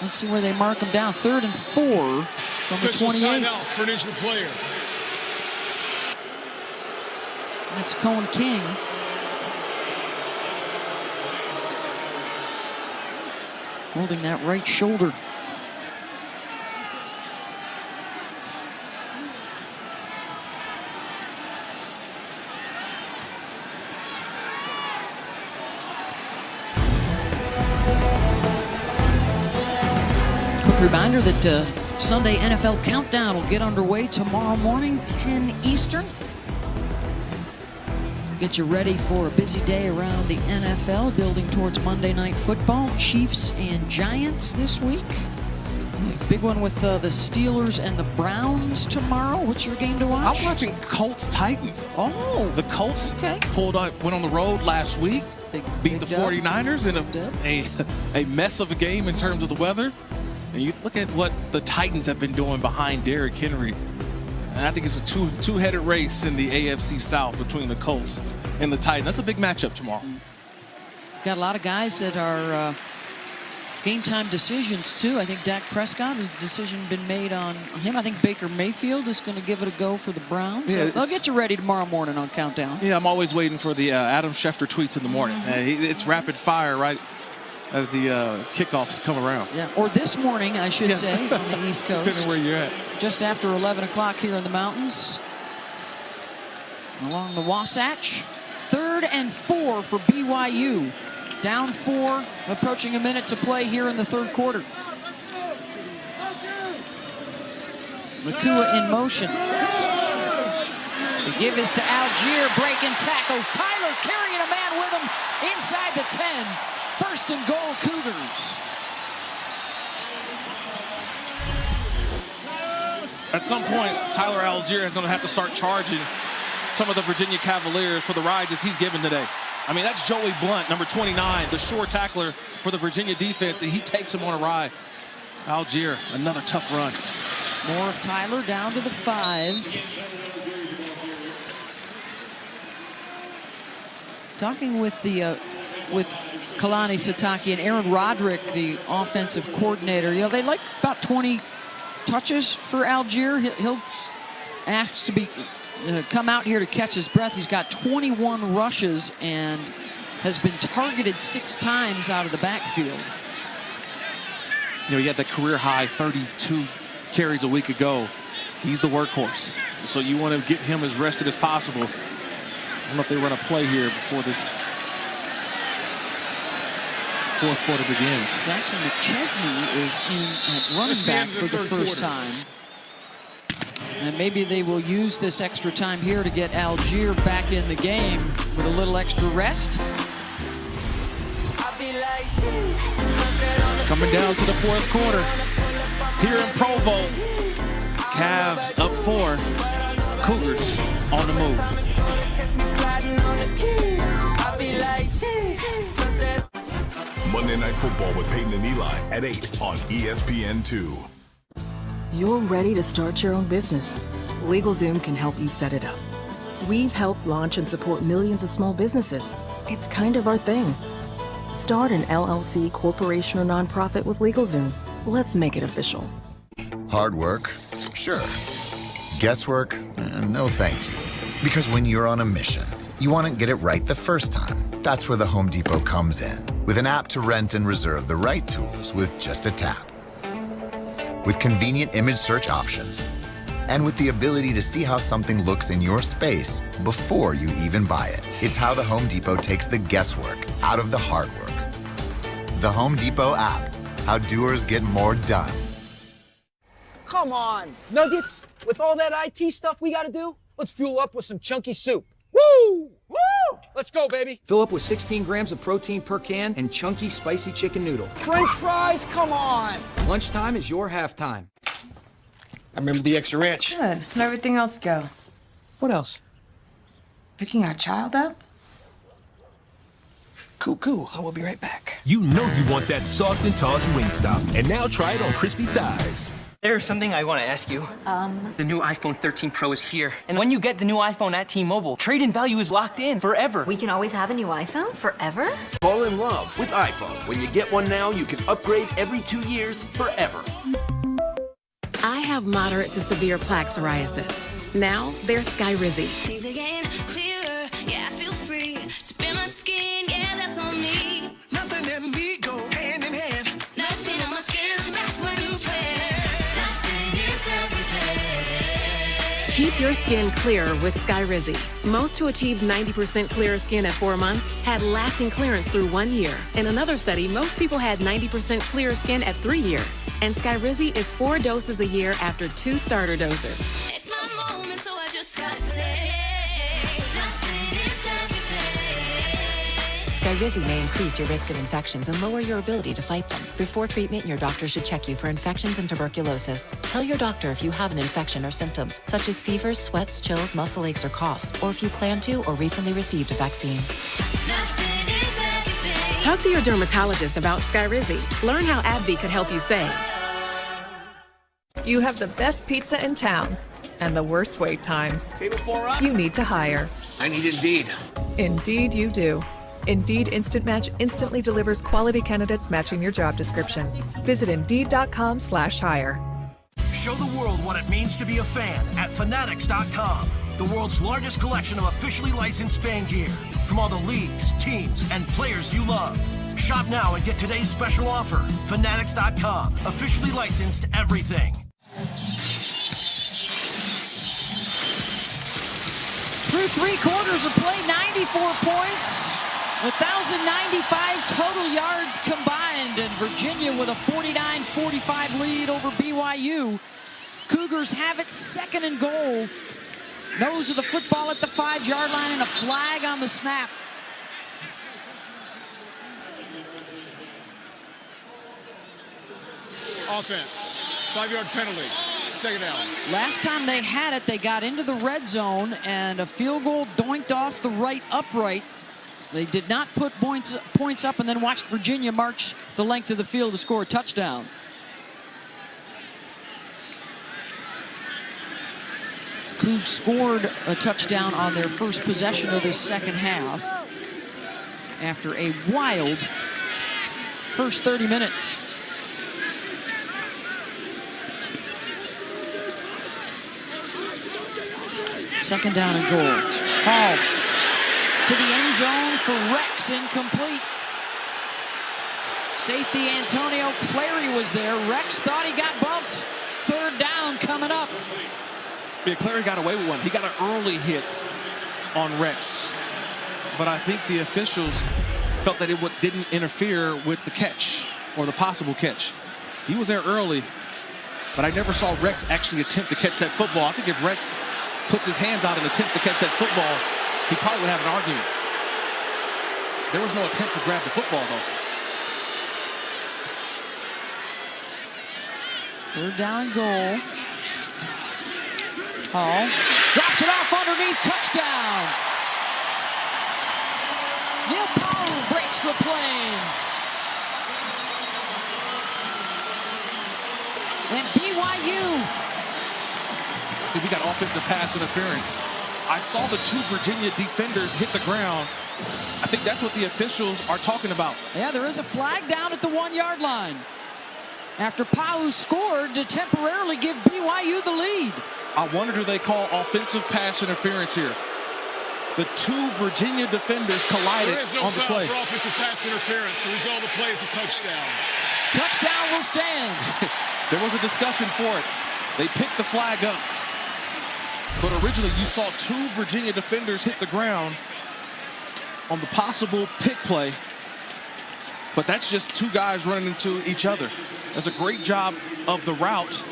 let's see where they mark him down. 3rd and 4 from the 28. Timeout for an injured player. That's Cone King. Holding that right shoulder. Quick reminder that Sunday NFL Countdown will get underway tomorrow morning, 10 Eastern. Get you ready for a busy day around the NFL, building towards Monday Night Football. Chiefs and Giants this week. Big one with the Steelers and the Browns tomorrow. What's your game to watch? I'm watching Colts-Titans. Oh. The Colts okay. went on the road last week, beat the dub. 49ers in a mess of a game in terms of the weather. And you look at what the Titans have been doing behind Derrick Henry. And I think it's a two-headed race in the AFC South between the Colts and the Titans. That's a big matchup tomorrow. Got a lot of guys that are game-time decisions, too. I think Dak Prescott, has decision been made on him. I think Baker Mayfield is going to give it a go for the Browns. Yeah, So they'll get you ready tomorrow morning on Countdown. Yeah, I'm always waiting for the Adam Schefter tweets in the morning. It's rapid fire right as the kickoffs come around. Yeah, or this morning, I should say, on the East Coast. Depending where you're at. Just after 11 o'clock here in the mountains. Along the Wasatch. 3rd and 4 for BYU. Down 4, approaching a minute to play here in the 3rd quarter. Nakua in motion. The give is to Algier, breaking tackles. Tyler carrying a man with him inside the 10. 1st and goal, Cougars. At some point, Tyler Algier is going to have to start charging some of the Virginia Cavaliers for the rides as he's given today. I mean, that's Joey Blunt, number 29, the sure tackler for the Virginia defense, and he takes him on a ride. Algier, another tough run. More of Tyler down to the 5. Talking with Kalani Sitake and Aaron Roderick, the offensive coordinator. You know, they like about 20 touches for Algier. He'll ask to be come out here to catch his breath. He's got 21 rushes and has been targeted 6 times out of the backfield. You know, he had that career high 32 carries a week ago. He's the workhorse. So you want to get him as rested as possible. I don't know if they run a play here before this 4th quarter begins. Jackson McChesney is in at running back for the first time. And maybe they will use this extra time here to get Algier back in the game with a little extra rest. Coming down to the 4th quarter here in Provo. Cavs up 4. Cougars on the move. Monday Night Football with Peyton and Eli at 8 on ESPN2. You're ready to start your own business. LegalZoom can help you set it up. We've helped launch and support millions of small businesses. It's kind of our thing. Start an LLC, corporation, or nonprofit with LegalZoom. Let's make it official. Hard work? Sure. Guesswork? No thank you. Because when you're on a mission, you want to get it right the first time. That's where the Home Depot comes in, with an app to rent and reserve the right tools with just a tap. With convenient image search options, and with the ability to see how something looks in your space before you even buy it. It's how the Home Depot takes the guesswork out of the hard work. The Home Depot app. How doers get more done. Come on, Nuggets. With all that IT stuff we gotta do, let's fuel up with some chunky soup. Woo! Woo! Let's go, baby. Fill up with 16 grams of protein per can and chunky spicy chicken noodle. French fries, come on. Lunchtime is your halftime. I remember the extra ranch. Good. How'd everything else go? What else? Picking our child up? Cool. I will be right back. You know you want that sauced and tossed Wingstop, and now try it on crispy thighs. There's something I want to ask you. The new iPhone 13 Pro is here. And when you get the new iPhone at T-Mobile, trade-in value is locked in forever. We can always have a new iPhone forever? Fall in love with iPhone. When you get one now, you can upgrade every 2 years forever. I have moderate to severe plaque psoriasis. Now there's Skyrizi. Things are getting clearer, yeah, I feel free to bare my skin, yeah, that's on me. Nothing and me go hand in hand. Nothing on my skin, that's when you play. Nothing is everything. Keep your skin clearer with Skyrizi. Most who achieved 90% clearer skin at 4 months had lasting clearance through 1 year. In another study, most people had 90% clearer skin at 3 years. And Skyrizi is 4 doses a year after 2 starter doses. It's my moment, so I just gotta say, nothing is everything. Skyrizi may increase your risk of infections and lower your ability to fight them. Before treatment, your doctor should check you for infections and tuberculosis. Tell your doctor if you have an infection or symptoms, such as fevers, sweats, chills, muscle aches, or coughs, or if you plan to or recently received a vaccine. Talk to your dermatologist about Skyrizi. Learn how AbbVie could help you save. You have the best pizza in town and the worst wait times. Table 4 up. You need to hire. I need Indeed. Indeed you do. Indeed Instant Match instantly delivers quality candidates matching your job description. Visit Indeed.com/hire. Show the world what it means to be a fan at Fanatics.com, the world's largest collection of officially licensed fan gear from all the leagues, teams, and players you love. Shop now and get today's special offer. Fanatics.com, officially licensed everything. Through 3 quarters of play, 94 points, 1,095 total yards combined, and Virginia with a 49-45 lead over BYU. Cougars have it 2nd and goal. Nose of the football at the 5-yard line and a flag on the snap. Offense, 5-yard penalty, 2nd down. Last time they had it, they got into the red zone and a field goal doinked off the right upright. They did not put points up and then watched Virginia march the length of the field to score a touchdown. Cougs scored a touchdown on their first possession of the second half after a wild first 30 minutes. Second down and goal. Hall to the end zone for Rex, incomplete. Safety Antonio Clary was there. Rex thought he got bumped. 3rd down coming up. Yeah, Clary got away with one. He got an early hit on Rex. But I think the officials felt that it didn't interfere with the catch or the possible catch. He was there early, but I never saw Rex actually attempt to catch that football. I think if Rex puts his hands out and attempts to catch that football, he probably would have an argument. There was no attempt to grab the football, though. 3rd down and goal. Hall drops it off underneath, touchdown. Neil Powell breaks the plane. And BYU. I think we got offensive pass interference. I saw the 2 Virginia defenders hit the ground. I think that's what the officials are talking about. Yeah, there is a flag down at the 1-yard line. After Pau scored to temporarily give BYU the lead. I wonder, do they call offensive pass interference here? The 2 Virginia defenders collided on the play. There is no foul for offensive pass interference. The result of the play is a touchdown. Touchdown will stand. There was a discussion for it. They picked the flag up. But originally you saw 2 Virginia defenders hit the ground on the possible pick play. But that's just 2 guys running into each other. That's a great job of the route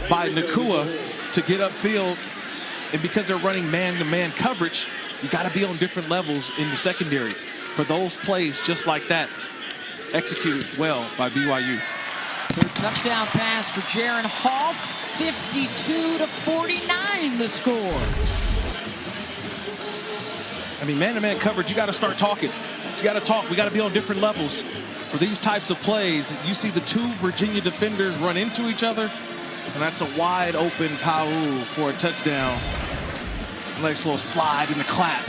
by Nakua to get upfield. And because they're running man-to-man coverage, you got to be on different levels in the secondary for those plays just like that. Executed well by BYU. Third touchdown pass for Jaron Hall. 52-49 the score. I mean, man-to-man coverage, you got to start talking. You got to talk. We got to be on different levels for these types of plays. You see the 2 Virginia defenders run into each other, and that's a wide open Pau for a touchdown. Nice little slide in the clap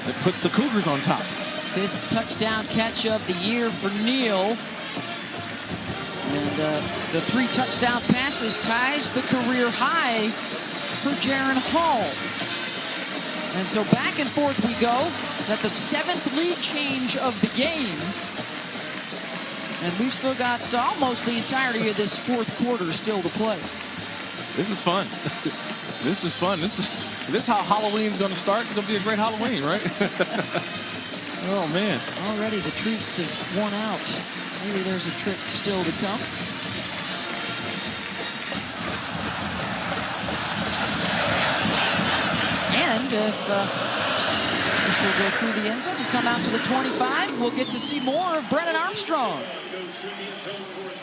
that puts the Cougars on top. 5th touchdown catch of the year for Neal. And the 3 touchdown passes ties the career high for Jaron Hall. And so back and forth we go at the 7th lead change of the game. And we've still got almost the entirety of this 4th quarter still to play. This is fun. This is fun. This is how Halloween's going to start. It's going to be a great Halloween, right? Oh, man. Already the treats have worn out. Maybe there's a trick still to come. And if this will go through the end zone and come out to the 25, we'll get to see more of Brennan Armstrong.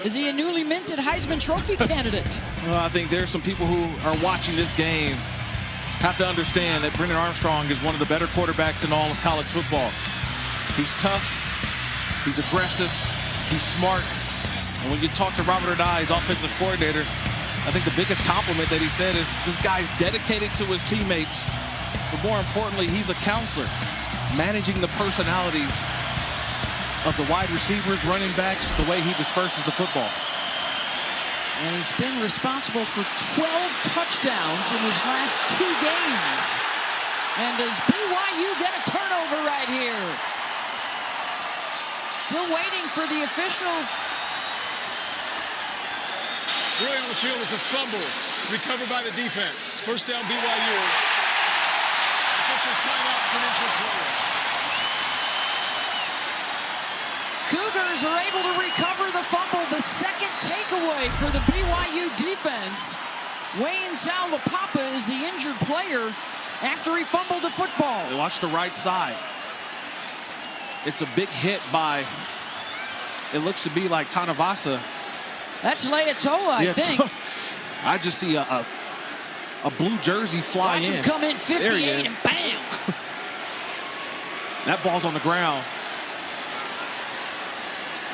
Is he a newly minted Heisman Trophy candidate? Well, I think there's some people who are watching this game have to understand that Brennan Armstrong is one of the better quarterbacks in all of college football. He's tough. He's aggressive. He's smart. And when you talk to Robert Erdai, his offensive coordinator, I think the biggest compliment that he said is this guy's dedicated to his teammates. But more importantly, he's a counselor, managing the personalities of the wide receivers, running backs, the way he disperses the football. And he's been responsible for 12 touchdowns in his last 2 games. And does BYU get a turnover right here? Still waiting for the official. Really on the field is a fumble recovered by the defense. First down BYU. Officials timeout for an injured player. Cougars are able to recover the fumble. The second takeaway for the BYU defense. Wayne Taulapapa is the injured player after he fumbled the football. Watch the right side. It's a big hit by, it looks to be like Tanavasa. That's Leatoa, I think. I just see a blue jersey fly Watch in. him come in 58 and bam. That ball's on the ground.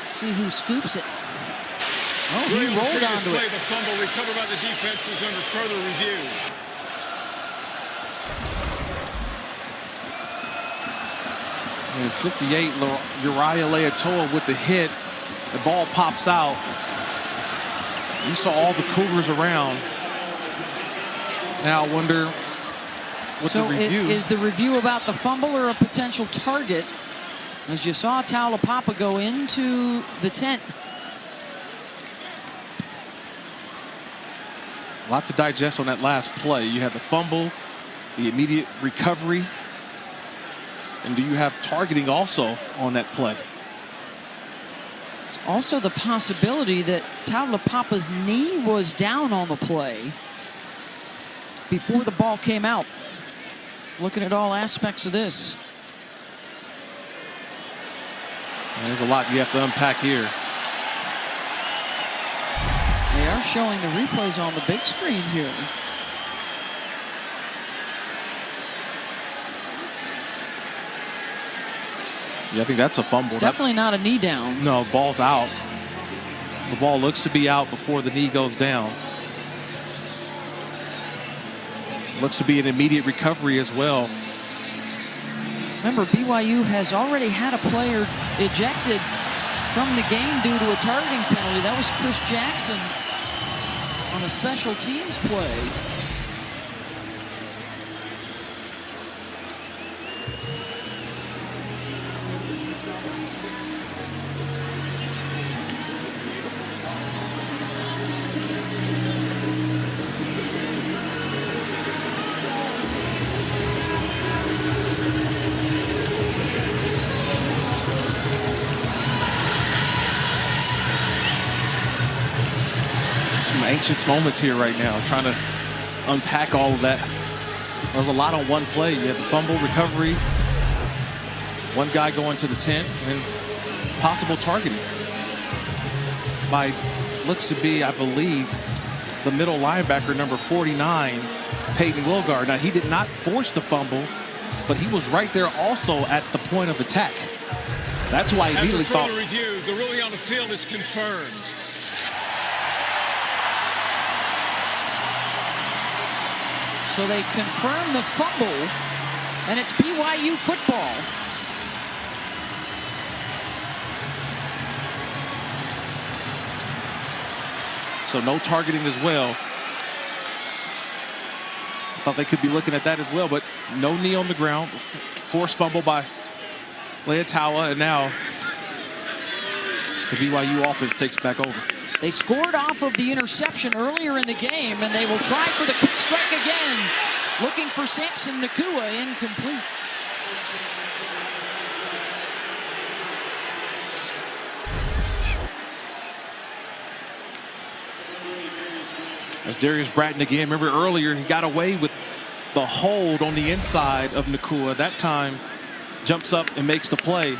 See who scoops it. Oh, he Really rolled onto play, it. The fumble recovered by the defense is under further review. And 58, Uriah Leatoa with the hit. The ball pops out. You saw all the Cougars around. Now I wonder what the review is the review about the fumble or a potential target? As you saw Taulapapa go into the tent. A lot to digest on that last play. You had the fumble, the immediate recovery, and do you have targeting also on that play? It's also the possibility that Taulapapa's knee was down on the play before the ball came out. Looking at all aspects of this. And there's a lot you have to unpack here. They are showing the replays on the big screen here. Yeah, I think that's a fumble. It's definitely not a knee down. No, ball's out. The ball looks to be out before the knee goes down. Looks to be an immediate recovery as well. Remember, BYU has already had a player ejected from the game due to a targeting penalty. That was Chris Jackson on a special teams play. Anxious moments here right now, trying to unpack all of that. There's a lot on one play. You have the fumble recovery, one guy going to the 10, and possible targeting by looks to be, I believe, the middle linebacker, number 49, Peyton Wilgard. Now, he did not force the fumble, but he was right there also at the point of attack. That's why he immediately thought. After further review, the ruling on the field is confirmed. So they confirm the fumble, and it's BYU football. So no targeting as well. Thought they could be looking at that as well, but no knee on the ground. Forced fumble by Leatawa, and now the BYU offense takes back over. They scored off of the interception earlier in the game, and they will try for the quick strike again. Looking for Samson Nakua, incomplete. That's Darius Bratton again. Remember earlier, he got away with the hold on the inside of Nakua. That time, jumps up and makes the play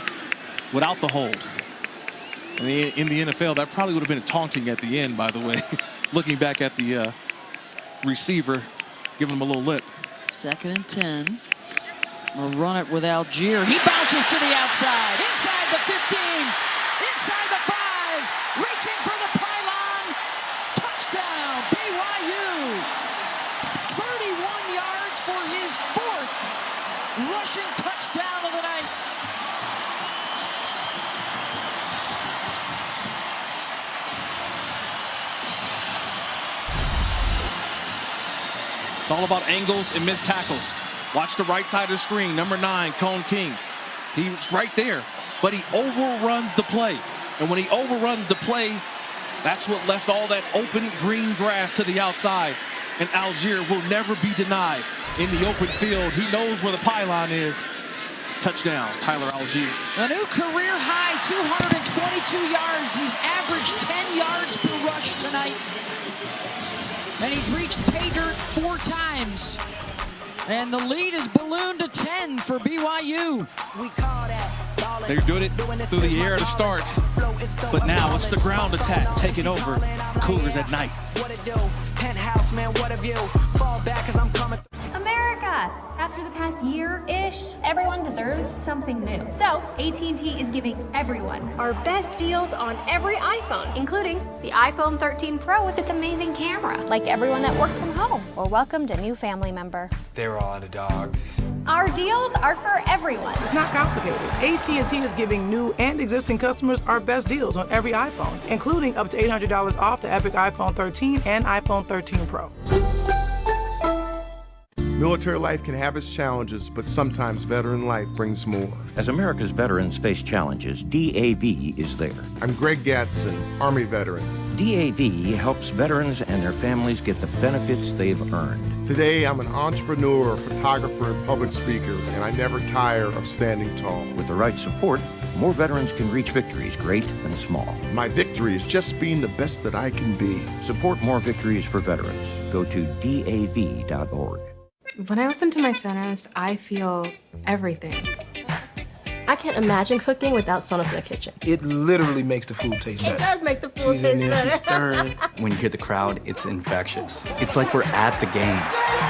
without the hold. And in the NFL, that probably would have been taunting at the end, by the way. Looking back at the receiver, giving him a little lip. 2nd and 10. They'll run it with Algier. He bounces to the outside. Inside the 15. Inside the 5. Reaching for the pylon. Touchdown, BYU. 31 yards for his 4th rushing touchdown of the night. It's all about angles and missed tackles. Watch the right side of the screen. Number 9, Cone King. He's right there, but he overruns the play. And when he overruns the play, that's what left all that open green grass to the outside. And Algier will never be denied in the open field. He knows where the pylon is. Touchdown, Tyler Algier. A new career high, 222 yards. He's averaged 10 yards per rush tonight. And he's reached pay dirt 4 times. And the lead is ballooned to 10 for BYU. They're doing it through the air to start. But now it's the ground attack taking over. Cougars at night. America! After the past year-ish, everyone deserves something new. So, AT&T is giving everyone our best deals on every iPhone, including the iPhone 13 Pro with its amazing camera. Like everyone that worked from home or welcomed a new family member. They were all out of dogs. Our deals are for everyone. It's not complicated. AT&T is giving new and existing customers our best deals on every iPhone, including up to $800 off the Epic iPhone 13 and iPhone 13 Pro. Military life can have its challenges, but sometimes veteran life brings more. As America's veterans face challenges, DAV is there. I'm Greg Gatson, Army veteran. DAV helps veterans and their families get the benefits they've earned. Today, I'm an entrepreneur, photographer, and public speaker, and I never tire of standing tall. With the right support, more veterans can reach victories, great and small. My victory is just being the best that I can be. Support more victories for veterans. Go to DAV.org. When I listen to my Sonos, I feel everything. I can't imagine cooking without Sonos in the kitchen. It literally makes the food taste better. It does make the food taste better. She's stirring. When you hear the crowd, it's infectious. It's like we're at the game.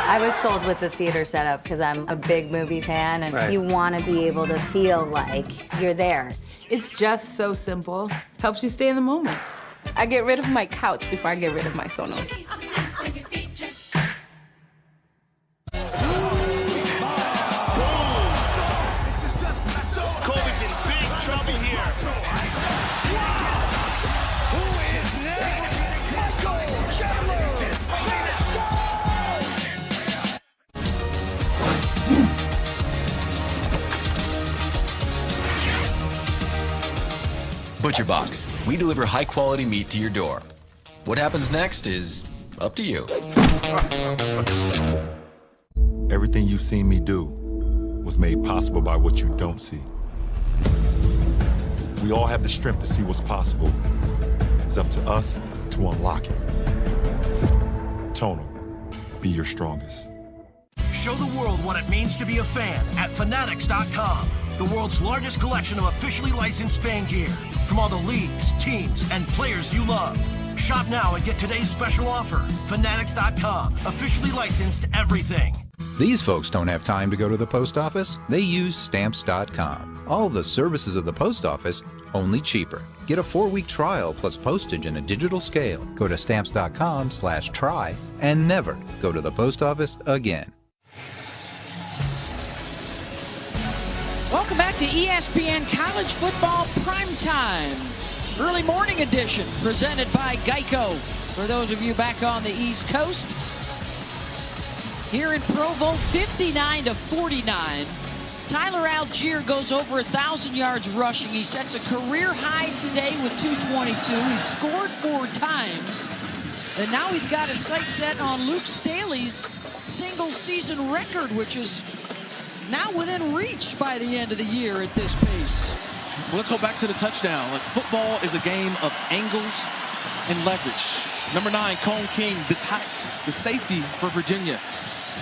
I was sold with the theater setup because I'm a big movie fan, and you want to be able to feel like you're there. It's just so simple. Helps you stay in the moment. I get rid of my couch before I get rid of my Sonos. Kobe's in big trouble here. Who is next? Michael Chandler. Let's go! Butcher Box. We deliver high-quality meat to your door. What happens next is up to you. Everything you've seen me do was made possible by what you don't see. We all have the strength to see what's possible. It's up to us to unlock it. Tonal, be your strongest. Show the world what it means to be a fan at Fanatics.com, the world's largest collection of officially licensed fan gear from all the leagues, teams, and players you love. Shop now and get today's special offer. Fanatics.com, officially licensed everything. These folks don't have time to go to the post office. They use Stamps.com. All the services of the post office, only cheaper. Get a 4-week trial plus postage and a digital scale. Go to Stamps.com/try and never go to the post office again. Welcome back to ESPN College Football Primetime. Early morning edition presented by Geico. For those of you back on the East Coast. Here in Provo, 59-49. Tyler Algier goes over 1,000 yards rushing. He sets a career high today with 222. He scored 4 times. And now he's got his sights set on Luke Staley's single season record, which is now within reach by the end of the year at this pace. Well, let's go back to the touchdown. Like, football is a game of angles and leverage. Number 9, Cone King, the safety for Virginia.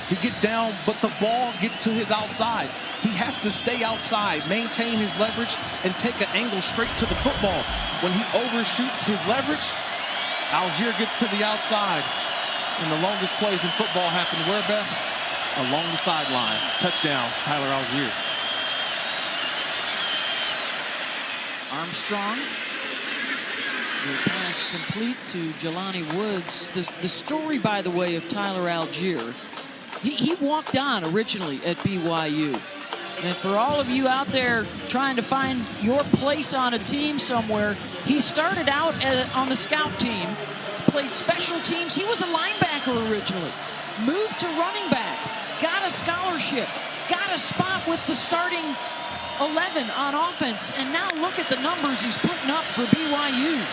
He gets down, but the ball gets to his outside. He has to stay outside, maintain his leverage, and take an angle straight to the football. When he overshoots his leverage, Algier gets to the outside. And the longest plays in football happen where, Beth? Along the sideline. Touchdown, Tyler Algier. Armstrong. The pass complete to Jelani Woods. The story, by the way, of Tyler Algier, he walked on originally at BYU. And for all of you out there trying to find your place on a team somewhere, he started out on the scout team, played special teams. He was a linebacker originally, moved to running back, got a scholarship, got a spot with the starting 11 on offense, and now look at the numbers he's putting up for BYU.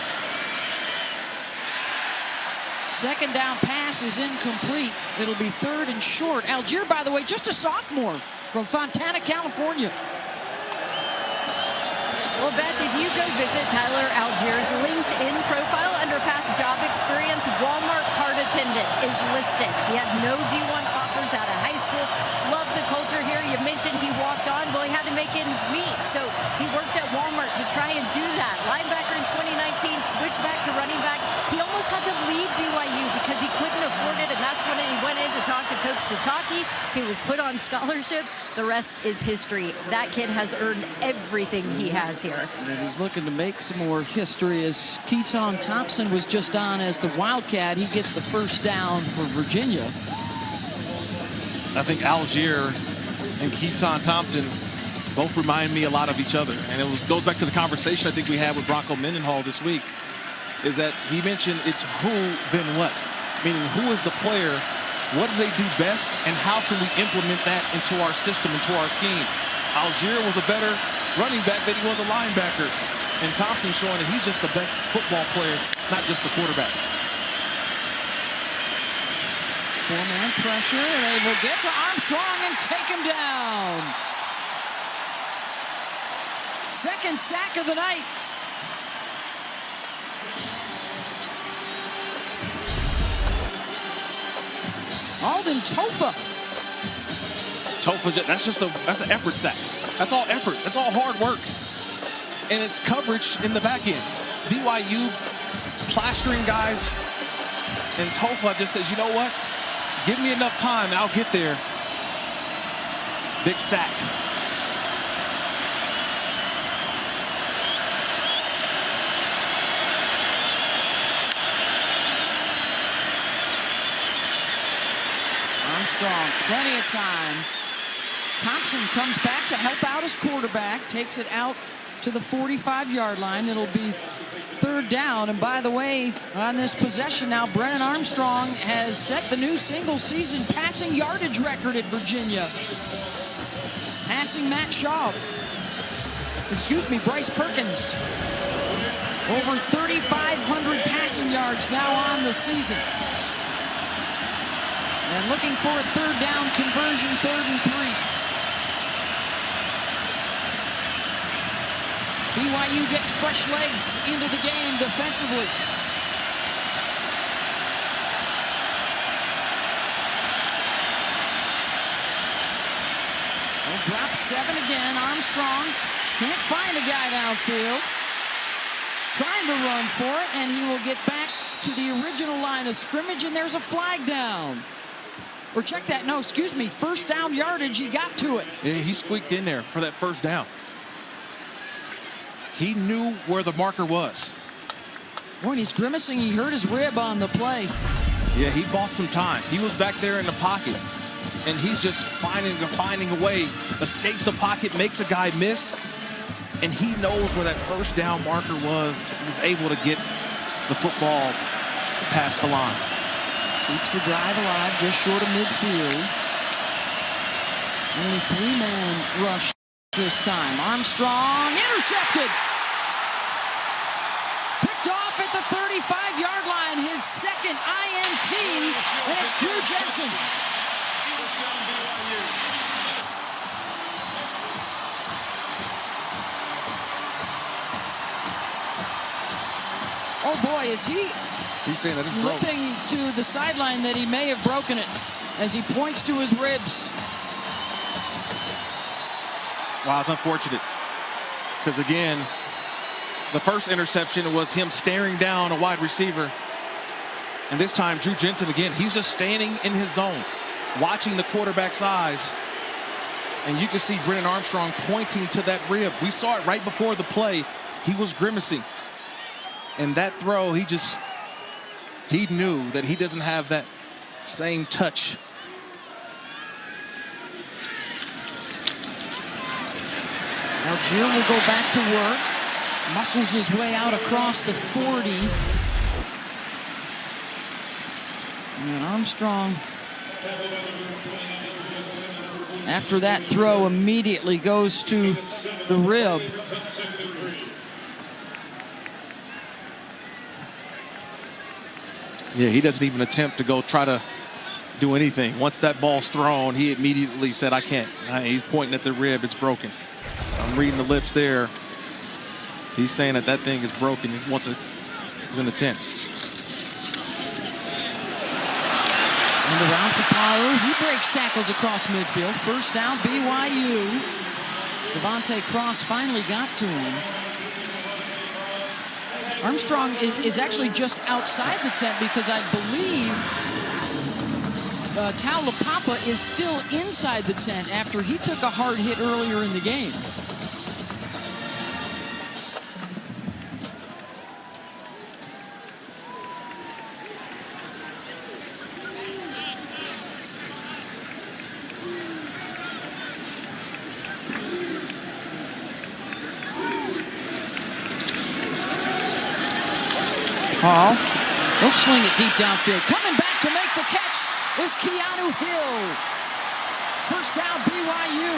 Second down pass is incomplete. It'll be 3rd and short. Algier, by the way, just a sophomore from Fontana, California. Well, Beth, if you go visit Tyler Algier's LinkedIn profile under past job experience, Walmart cart attendant is listed. He had no D1 offers out of high school. Loved the culture here. You mentioned he walked on. Well, he had to make ends meet, so he worked at Walmart to try and do that. Linebacker in 2019, switched back to running back. He almost had to leave BYU because he couldn't afford it, and that's when he went in to talk to Coach Sataki. He was put on scholarship. The rest is history. That kid has earned everything he has here. And he's looking to make some more history as Keaton Thompson was just on as the Wildcat. He gets the first down for Virginia. I think Algier and Keaton Thompson both remind me a lot of each other. And it goes back to the conversation I think we had with Bronco Mendenhall this week, is that he mentioned it's who, then what. Meaning, who is the player, what do they do best, and how can we implement that into our system, into our scheme. Algier was a better running back than he was a linebacker. And Thompson showing that he's just the best football player, not just a quarterback. 4-man pressure, and they will get to Armstrong and take him down. Second sack of the night. Alden Tofa. That's an effort sack. That's all effort. That's all hard work. And it's coverage in the back end. BYU plastering guys. And Tofa just says, you know what? Give me enough time and I'll get there. Big sack. Armstrong, plenty of time. Thompson comes back to help out his quarterback, takes it out to the 45-yard line. It'll be 3rd down. And by the way, on this possession now, Brennan Armstrong has set the new single-season passing yardage record at Virginia. Passing Bryce Perkins. Over 3,500 passing yards now on the season. And looking for a 3rd down conversion, 3rd and 3. BYU gets fresh legs into the game defensively. They'll drop 7 again. Armstrong can't find a guy downfield. Trying to run for it, and he will get back to the original line of scrimmage, and there's a flag down. Or check that, no, excuse me, 1st down yardage, he got to it. Yeah, he squeaked in there for that 1st down. He knew where the marker was. When he's grimacing, he hurt his rib on the play. Yeah, he bought some time. He was back there in the pocket, and he's just finding a way, escapes the pocket, makes a guy miss, and he knows where that 1st down marker was. He was able to get the football past the line. Keeps the drive alive, just short of midfield. Only 3-man rush this time. Armstrong intercepted. Picked off at the 35-yard line. His 2nd INT, and it's Drew Jensen. Oh boy, is he's saying that it's broken. Limping to the sideline that he may have broken it as he points to his ribs. Wow, it's unfortunate. Because again, the first interception was him staring down a wide receiver. And this time, Drew Jensen again, he's just standing in his zone, watching the quarterback's eyes. And you can see Brennan Armstrong pointing to that rib. We saw it right before the play. He was grimacing. And that throw, he knew that he doesn't have that same touch. Algier will go back to work. Muscles his way out across the 40. And Armstrong, after that throw, immediately goes to the rib. Yeah, he doesn't even attempt to go try to do anything. Once that ball's thrown, he immediately said, I can't. He's pointing at the rib. It's broken. I'm reading the lips there. He's saying that that thing is broken. He wants it. He's in the tent. And around for Paru. He breaks tackles across midfield. 1st down, BYU. Devontae Cross finally got to him. Armstrong is actually just outside the tent because I believe Tau LaPapa is still inside the tent after he took a hard hit earlier in the game. Hall, he'll swing it deep downfield. Coming back to make the catch is Keanu Hill. 1st down, BYU.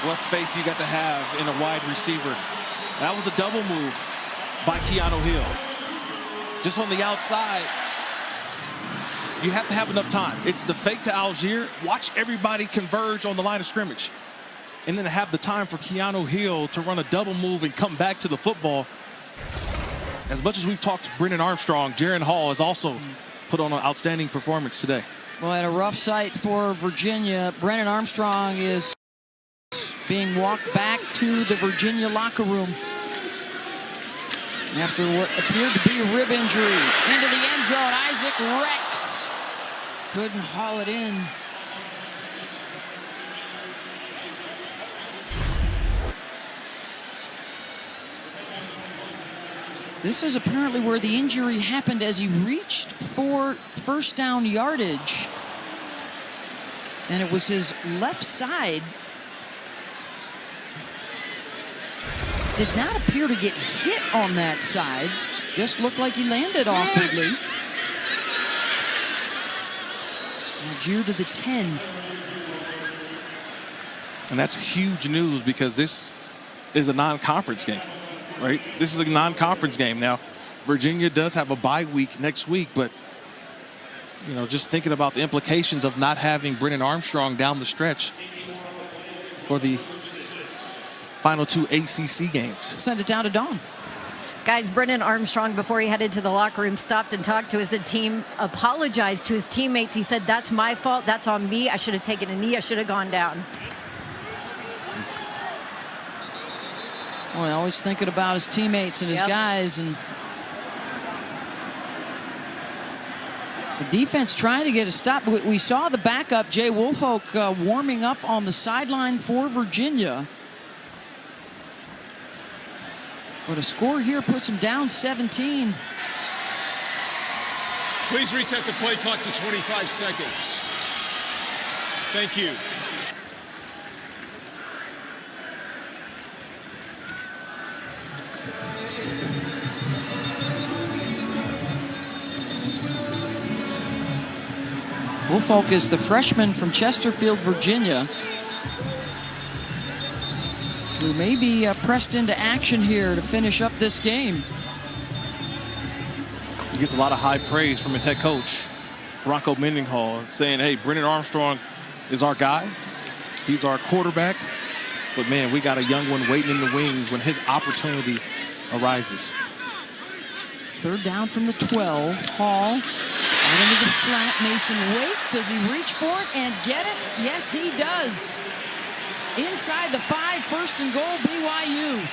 What faith you got to have in a wide receiver. That was a double move by Keanu Hill. Just on the outside. You have to have enough time. It's the fake to Algier. Watch everybody converge on the line of scrimmage. And then have the time for Keanu Hill to run a double move and come back to the football. As much as we've talked to Brennan Armstrong, Jaren Hall has also put on an outstanding performance today. Well, at a rough sight for Virginia, Brennan Armstrong is being walked back to the Virginia locker room after what appeared to be a rib injury. Into the end zone, Isaac Rex couldn't haul it in. This is apparently where the injury happened as he reached for first down yardage. And it was his left side. Did not appear to get hit on that side. Just looked like he landed awkwardly. Algier to the 10. And that's huge news because this is a non-conference game, right? This is a non-conference game. Now, Virginia does have a bye week next week, but, you know, just thinking about the implications of not having Brennan Armstrong down the stretch for the final 2 ACC games. Send it down to Dawn. Guys, Brennan Armstrong, before he headed to the locker room, stopped and talked to his team, apologized to his teammates. He said, that's my fault. That's on me. I should have taken a knee. I should have gone down. Well, always thinking about his teammates and his guys. And the defense trying to get a stop. We saw the backup, Jay Woolfolk, warming up on the sideline for Virginia. But a score here puts him down 17. Please reset the play clock to 25 seconds. Thank you. Woolfolk is the freshman from Chesterfield, Virginia, who may be pressed into action here to finish up this game. He gets a lot of high praise from his head coach, Bronco Mendenhall, saying, hey, Brennan Armstrong is our guy. He's our quarterback. But, man, we got a young one waiting in the wings when his opportunity arises. Third down from the 12. Hall out into the flat. Mason Wake, does he reach for it and get it? Yes, he does. Inside the 5, first and goal, BYU.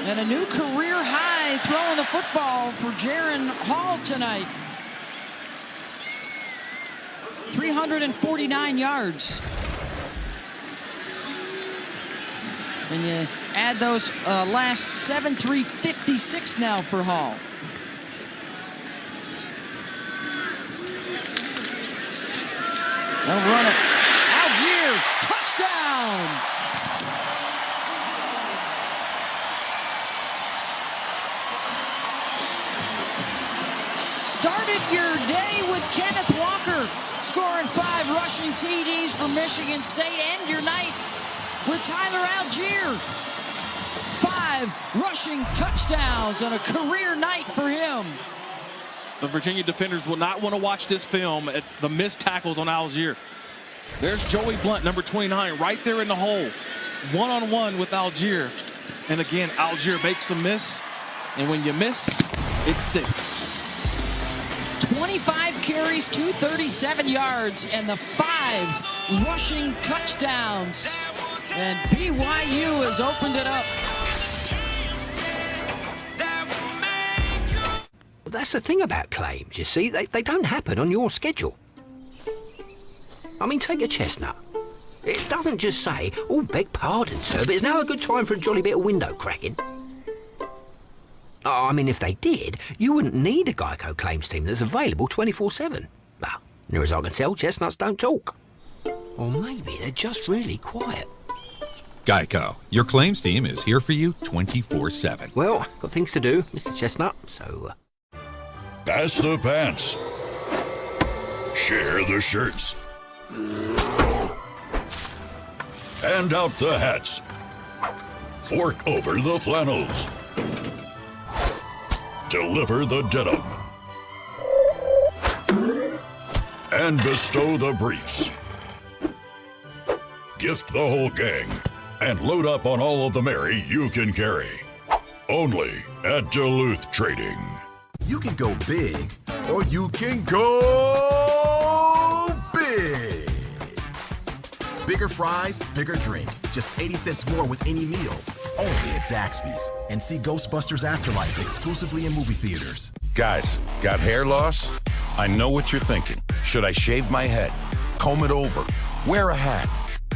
And a new career high throwing the football for Jaron Hall tonight. 349 yards. And you add those last 7, 356 now for Hall. They'll run it. Algier, touchdown! Started your day with Kenneth Walker, scoring 5 rushing TDs for Michigan State. End your night with Tyler Algier. 5 rushing touchdowns and a career night for him. The Virginia defenders will not want to watch this film at the missed tackles on Algier. There's Joey Blunt, number 29, right there in the hole. One-on-one with Algier. And again, Algier makes a miss. And when you miss, it's 6. 25 carries, 237 yards, and the 5 rushing touchdowns. And BYU has opened it up. That's the thing about claims, you see. They don't happen on your schedule. I mean, take a chestnut. It doesn't just say, oh, beg pardon, sir, but is now a good time for a jolly bit of window cracking? I mean, if they did, you wouldn't need a Geico claims team that's available 24/7. Well, near as I can tell, chestnuts don't talk. Or maybe they're just really quiet. Geico, your claims team is here for you 24/7. Well, got things to do, Mr. Chestnut, so... Pass the pants. Share the shirts. Hand out the hats. Fork over the flannels. Deliver the denim. And bestow the briefs. Gift the whole gang. And load up on all of the merry you can carry. Only at Duluth Trading. You can go big, or you can go big. Bigger fries, bigger drink. Just 80 cents more with any meal. Only at Zaxby's. And see Ghostbusters Afterlife exclusively in movie theaters. Guys, got hair loss? I know what you're thinking. Should I shave my head? Comb it over? Wear a hat?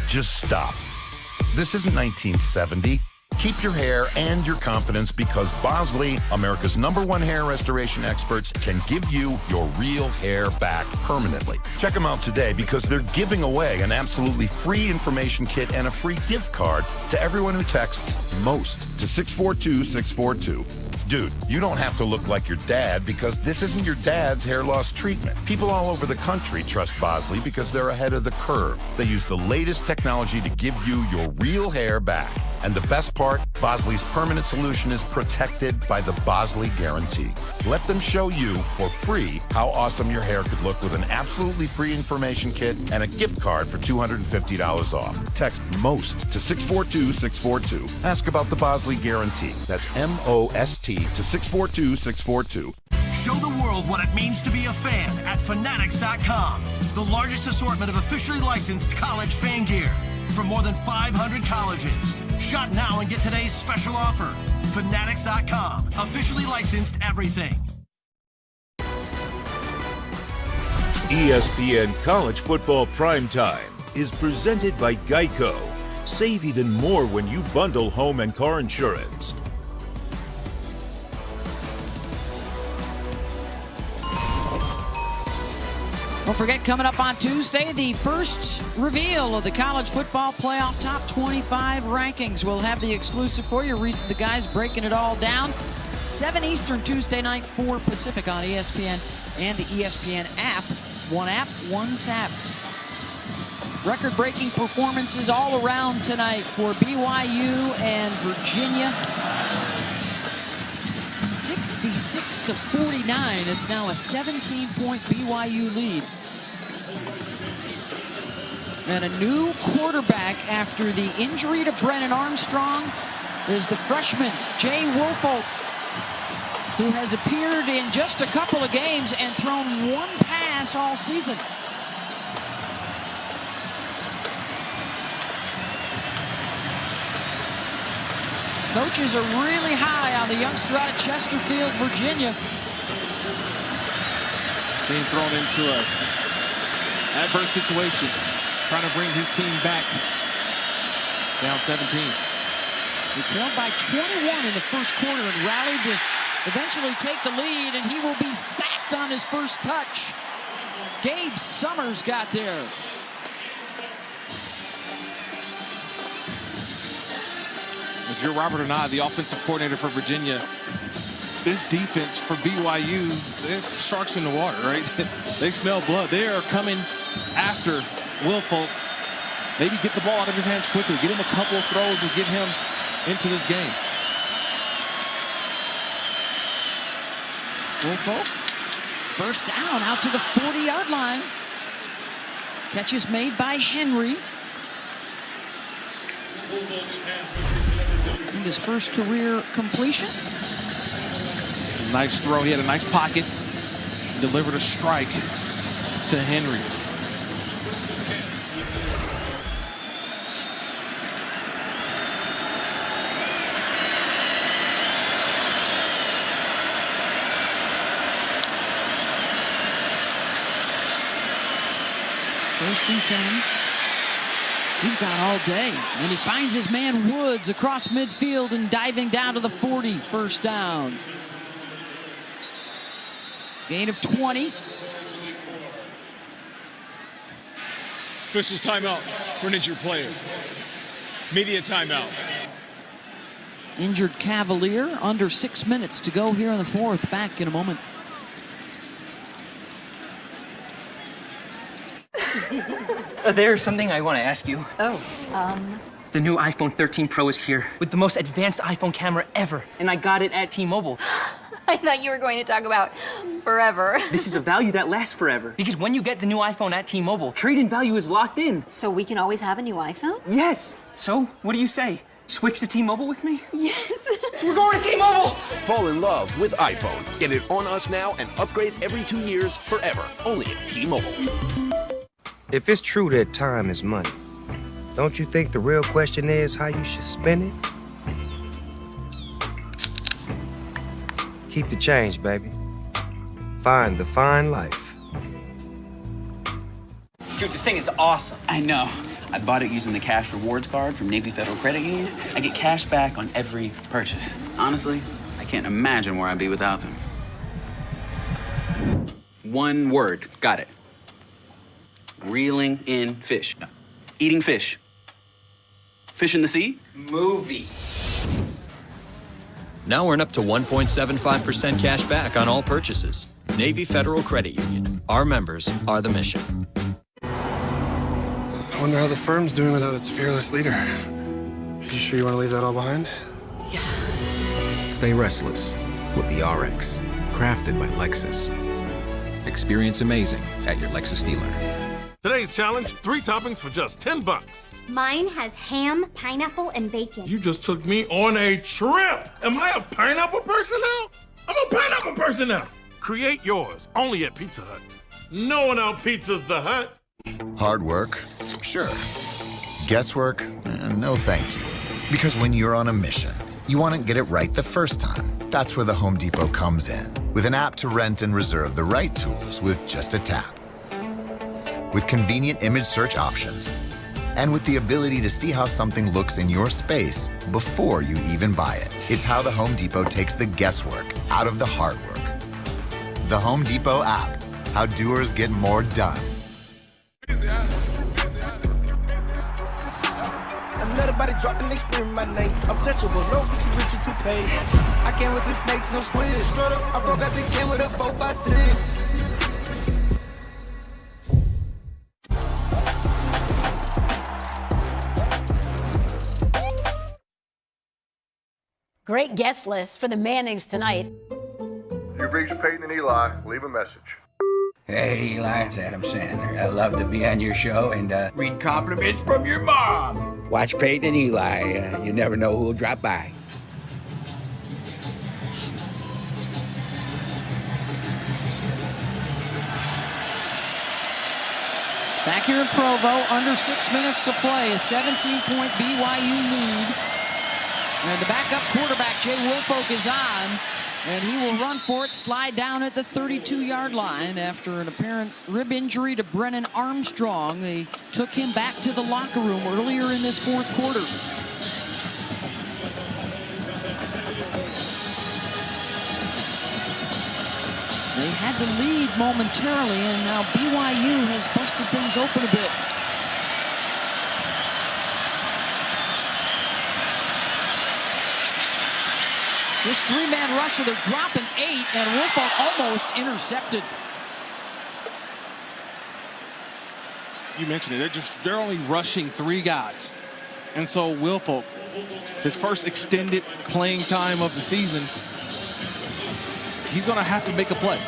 Just stop. This isn't 1970. Keep your hair and your confidence because Bosley, America's #1 hair restoration experts, can give you your real hair back permanently. Check them out today because they're giving away an absolutely free information kit and a free gift card to everyone who texts MOST to 642-642. Dude, you don't have to look like your dad because this isn't your dad's hair loss treatment. People all over the country trust Bosley because they're ahead of the curve. They use the latest technology to give you your real hair back. And the best part, Bosley's permanent solution is protected by the Bosley Guarantee. Let them show you for free how awesome your hair could look with an absolutely free information kit and a gift card for $250 off. Text MOST to 642-642. Ask about the Bosley Guarantee. That's MOST to 642-642. Show the world what it means to be a fan at Fanatics.com. The largest assortment of officially licensed college fan gear from more than 500 colleges. Shop now and get today's special offer. Fanatics.com. Officially licensed everything. ESPN College Football Primetime is presented by Geico. Save even more when you bundle home and car insurance. Don't forget, coming up on Tuesday, the first reveal of the college football playoff top 25 rankings. We'll have the exclusive for you. Reese and the guys breaking it all down. 7 Eastern Tuesday night, 4 Pacific on ESPN and the ESPN app. One app, one tap. Record-breaking performances all around tonight for BYU and Virginia. 66-49. It's now a 17-point BYU lead. And a new quarterback after the injury to Brennan Armstrong is the freshman, Jay Woolfolk, who has appeared in just a couple of games and thrown one pass all season. Coaches are really high on the youngster out of Chesterfield, Virginia. Being thrown into an adverse situation, trying to bring his team back. Down 17. He trailed by 21 in the first quarter and rallied to eventually take the lead, and he will be sacked on his first touch. Gabe Summers got there. If you're Robert Anand, the offensive coordinator for Virginia, this defense for BYU, there's sharks in the water, right? They smell blood. They are coming after Woolfolk. Maybe get the ball out of his hands quickly. Get him a couple of throws and get him into this game. Woolfolk, first down out to the 40-yard line. Catch is made by Henry. And his first career completion. Nice throw. He had a nice pocket. Delivered a strike to Henry. First and 10. He's got all day. And he finds his man Woods across midfield and diving down to the 40. First down. Gain of 20. Officials timeout for an injured player. Media timeout. Injured Cavalier. Under 6 minutes to go here in the fourth. Back in a moment. There's something I want to ask you. Oh, The new iPhone 13 Pro is here with the most advanced iPhone camera ever, and I got it at T-Mobile. I thought you were going to talk about forever. This is a value that lasts forever, because when you get the new iPhone at T-Mobile, trade-in value is locked in. So we can always have a new iPhone? Yes. So, what do you say? Switch to T-Mobile with me? Yes. So we're going to T-Mobile! Fall in love with iPhone. Get it on us now and upgrade every 2 years forever. Only at T-Mobile. If it's true that time is money, don't you think the real question is how you should spend it? Keep the change, baby. Find the fine life. Dude, this thing is awesome. I know. I bought it using the cash rewards card from Navy Federal Credit Union. I get cash back on every purchase. Honestly, I can't imagine where I'd be without them. One word, got it. Reeling in fish. No. Eating fish. Fish in the sea? Movie. Now earn up to 1.75% cash back on all purchases. Navy Federal Credit Union. Our members are the mission. I wonder how the firm's doing without its fearless leader. You sure you want to leave that all behind? Stay restless with the RX, crafted by Lexus. Experience amazing at your Lexus dealer. Today's challenge, 3 toppings for just $10. Mine has ham, pineapple, and bacon. You just took me on a trip. Am I a pineapple person now? I'm a pineapple person now. Create yours only at Pizza Hut. No one out pizzas the Hut. Hard work? Sure. Guesswork? No thank you. Because when you're on a mission, you want to get it right the first time. That's where the Home Depot comes in. With an app to rent and reserve the right tools with just a tap. With convenient image search options. And with the ability to see how something looks in your space before you even buy it. It's how the Home Depot takes the guesswork out of the hard work. The Home Depot app. How doers get more done. Everybody dropping, they scream my name. I'm touchable, no too rich or too paid. I came with the snakes, no squids. Shut up, I broke out the can with a 4x6. Great guest list for the Mannings tonight. You've reached Peyton and Eli. Leave a message. Hey, Eli, it's Adam Sandler. I love to be on your show and read compliments from your mom. Watch Peyton and Eli. You never know who'll drop by. Back here in Provo, under 6 minutes to play, a 17-point BYU lead. And the backup quarterback, Jay Woolfolk, is on. And he will run for it, slide down at the 32-yard line after an apparent rib injury to Brennan Armstrong. They took him back to the locker room earlier in this fourth quarter. They had to lead momentarily, and now BYU has busted things open a bit. This 3-man rusher, they're dropping 8, and Woolfolk almost intercepted. You mentioned it. They're only rushing 3 guys. And so Woolfolk, his first extended playing time of the season, he's going to have to make a play.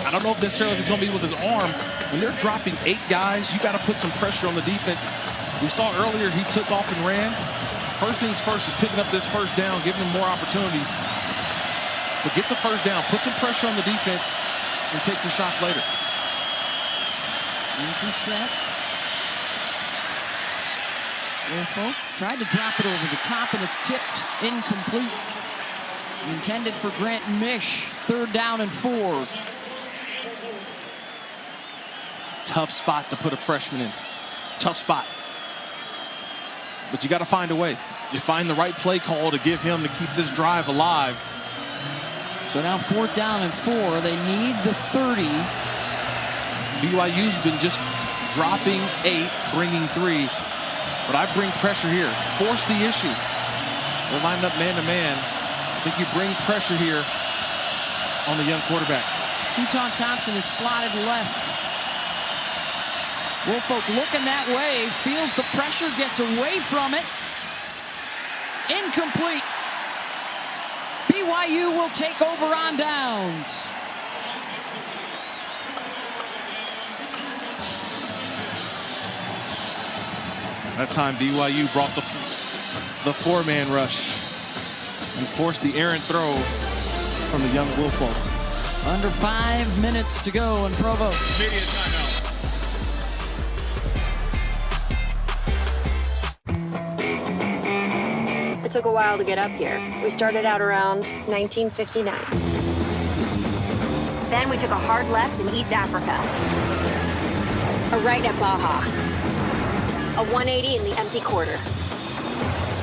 I don't know if necessarily if it's going to be with his arm. When they're dropping 8 guys, you got to put some pressure on the defense. We saw earlier he took off and ran. First things first is picking up this first down, giving them more opportunities. But get the first down, put some pressure on the defense, and take your shots later. Empty set. Woolfolk tried to drop it over the top, and it's tipped incomplete. Intended for Grant Mish. 3rd down and 4. Tough spot to put a freshman in. Tough spot. But you got to find a way. You find the right play call to give him to keep this drive alive. So now 4th down and 4. They need the 30. BYU's been just dropping 8, bringing 3. But I bring pressure here. Force the issue. They're lined up man-to-man. I think you bring pressure here on the young quarterback. Keaton Thompson is slotted left. Woolfolk looking that way, feels the pressure, gets away from it. Incomplete. BYU will take over on downs. That time BYU brought the 4-man rush and forced the errant throw from the young Woolfolk. Under 5 minutes to go in Provo. Immediate timeout. It took a while to get up here. We started out around 1959. Then we took a hard left in East Africa. A right at Baja. A 180 in the empty quarter.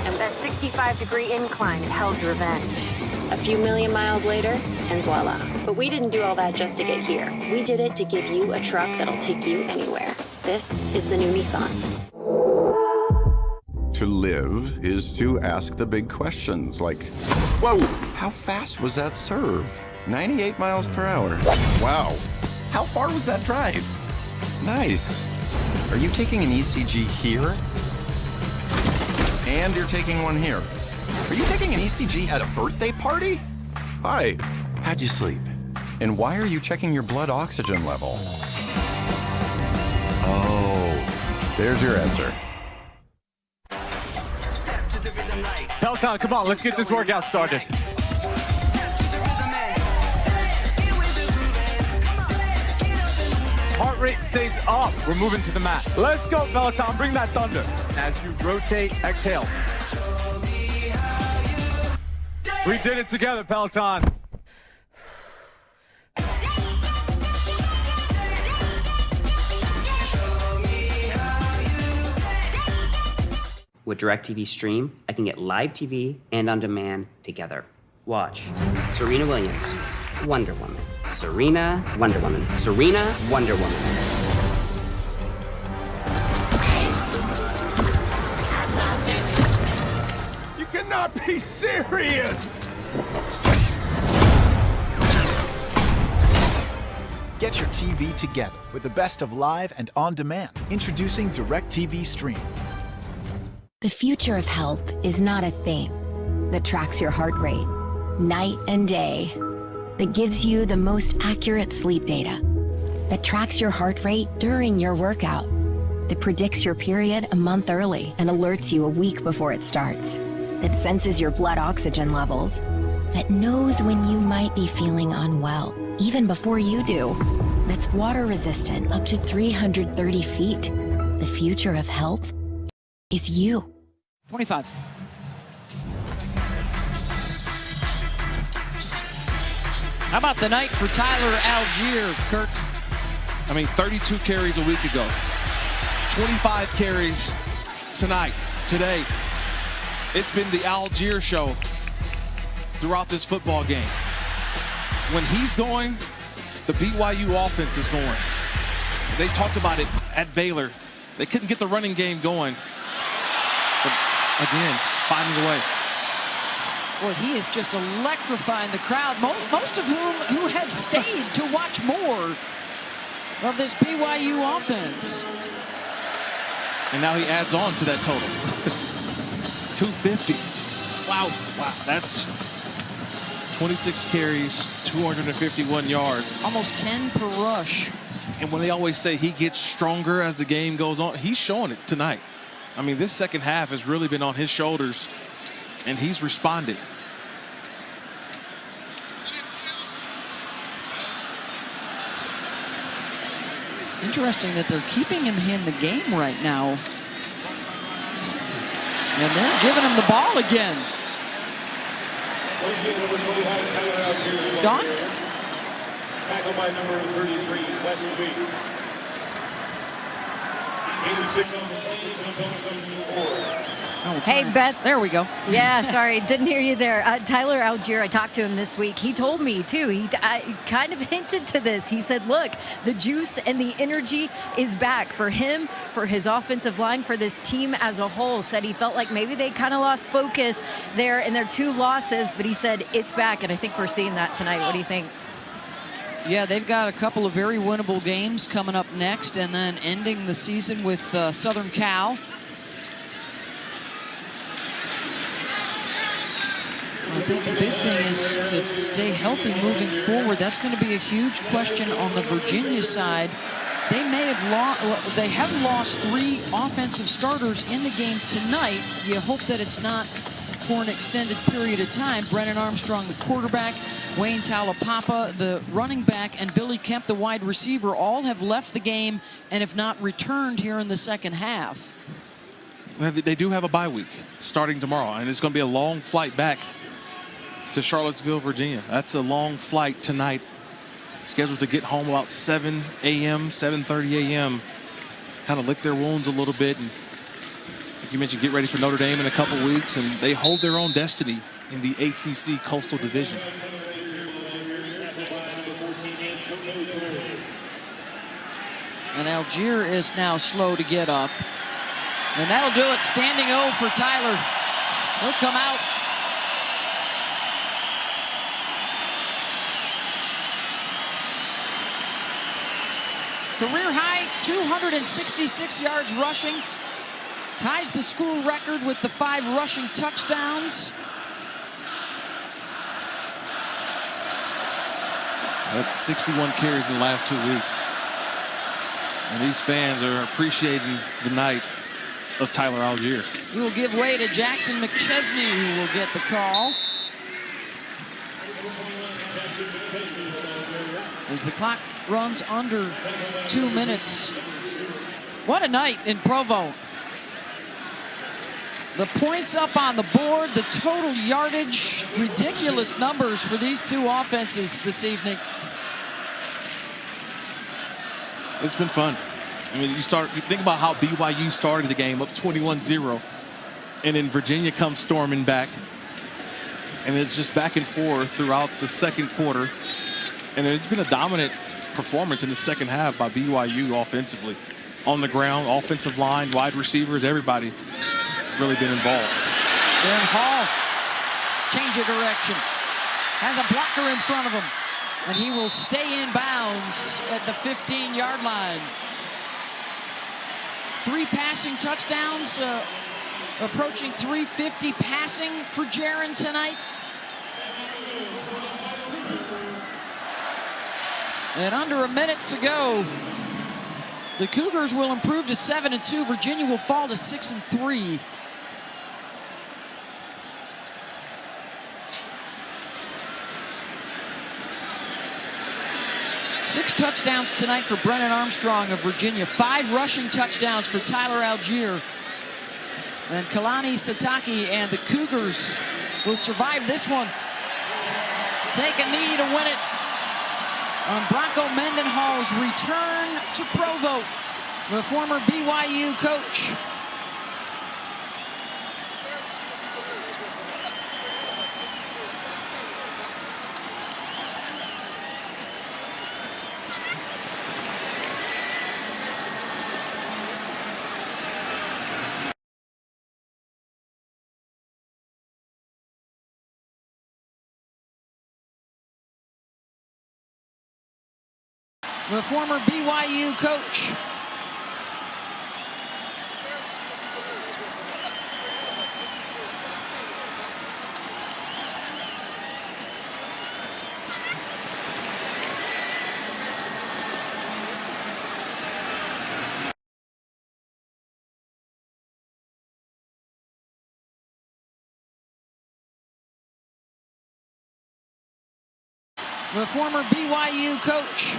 And that 65-degree incline at Hell's Revenge. A few million miles later, and voila. But we didn't do all that just to get here. We did it to give you a truck that'll take you anywhere. This is the new Nissan. To live is to ask the big questions like, whoa, how fast was that serve? 98 miles per hour. Wow. How far was that drive? Nice. Are you taking an ECG here? And you're taking one here. Are you taking an ECG at a birthday party? Hi. How'd you sleep? And why are you checking your blood oxygen level? Oh, there's your answer. Peloton, come on, let's get this workout started. Heart rate stays up. We're moving to the mat. Let's go, Peloton. Bring that thunder. As you rotate, exhale. We did it together, Peloton. With DirecTV Stream, I can get live TV and on demand together. Watch Serena Williams, Wonder Woman. Serena, Wonder Woman. Serena, Wonder Woman. You cannot be serious! Get your TV together with the best of live and on demand. Introducing DirecTV Stream. The future of health is not a thing that tracks your heart rate night and day, that gives you the most accurate sleep data, that tracks your heart rate during your workout, that predicts your period a month early and alerts you a week before it starts, that senses your blood oxygen levels, that knows when you might be feeling unwell, even before you do, that's water resistant up to 330 feet. The future of health is you. 25. How about the night for Tyler Algier, Kirk? I mean, 32 carries a week ago. 25 carries tonight, today. It's been the Algier show throughout this football game. When he's going, the BYU offense is going. They talked about it at Baylor. They couldn't get the running game going. But again, finding a way. Boy, he is just electrifying the crowd, most of who have stayed to watch more of this BYU offense. And now he adds on to that total. 250. Wow. That's 26 carries, 251 yards. Almost 10 per rush. And when they always say he gets stronger as the game goes on, he's showing it tonight. I mean, this second half has really been on his shoulders, and he's responded. Interesting that they're keeping him in the game right now. And they're giving him the ball again. Gone? Tackle by number 33, last week. 86 on the play, Hey, Beth. There we go. Yeah, sorry, didn't hear you there. Tyler Algier, I talked to him this week. He told me, too, he kind of hinted to this. He said, look, the juice and the energy is back for him, for his offensive line, for this team as a whole. Said he felt like maybe they kind of lost focus there in their 2 losses, but he said it's back, and I think we're seeing that tonight. What do you think? Yeah, they've got a couple of very winnable games coming up next, and then ending the season with Southern Cal. I think the big thing is to stay healthy moving forward. That's going to be a huge question on the Virginia side. They may have lost. They have lost 3 offensive starters in the game tonight. You hope that it's not for an extended period of time. Brennan Armstrong, the quarterback, Wayne Talapapa, the running back, and Billy Kemp, the wide receiver, all have left the game and have not returned here in the second half. They do have a bye week starting tomorrow, and it's going to be a long flight back to Charlottesville, Virginia. That's a long flight tonight. Scheduled to get home about 7 a.m., 7:30 a.m. Kind of lick their wounds a little bit and Like you mentioned, get ready for Notre Dame in a couple weeks, and they hold their own destiny in the ACC Coastal Division. And Algier is now slow to get up. And that'll do it. Standing O for Tyler. He'll come out. Career high 266 yards rushing. Ties the school record with the 5 rushing touchdowns. That's 61 carries in the last 2 weeks. And these fans are appreciating the night of Tyler Algier. He will give way to Jackson McChesney, who will get the call. As the clock runs under 2 minutes. What a night in Provo. The points up on the board, the total yardage, ridiculous numbers for these two offenses this evening. It's been fun. I mean, you think about how BYU started the game up 21-0, and then Virginia comes storming back, and it's just back and forth throughout the second quarter, and it's been a dominant performance in the second half by BYU offensively. On the ground, offensive line, wide receivers, everybody really been involved. Darren Hall, change of direction, has a blocker in front of him. And he will stay in bounds at the 15-yard line. 3 passing touchdowns, approaching 350 passing for Jaron tonight. And under a minute to go, the Cougars will improve to 7-2. Virginia will fall to 6-3. Six touchdowns tonight for Brennan Armstrong of Virginia. 5 rushing touchdowns for Tyler Algier. And Kalani Sataki and the Cougars will survive this one. Take a knee to win it on Bronco Mendenhall's return to Provo, the former BYU coach. The former BYU coach. The former BYU coach.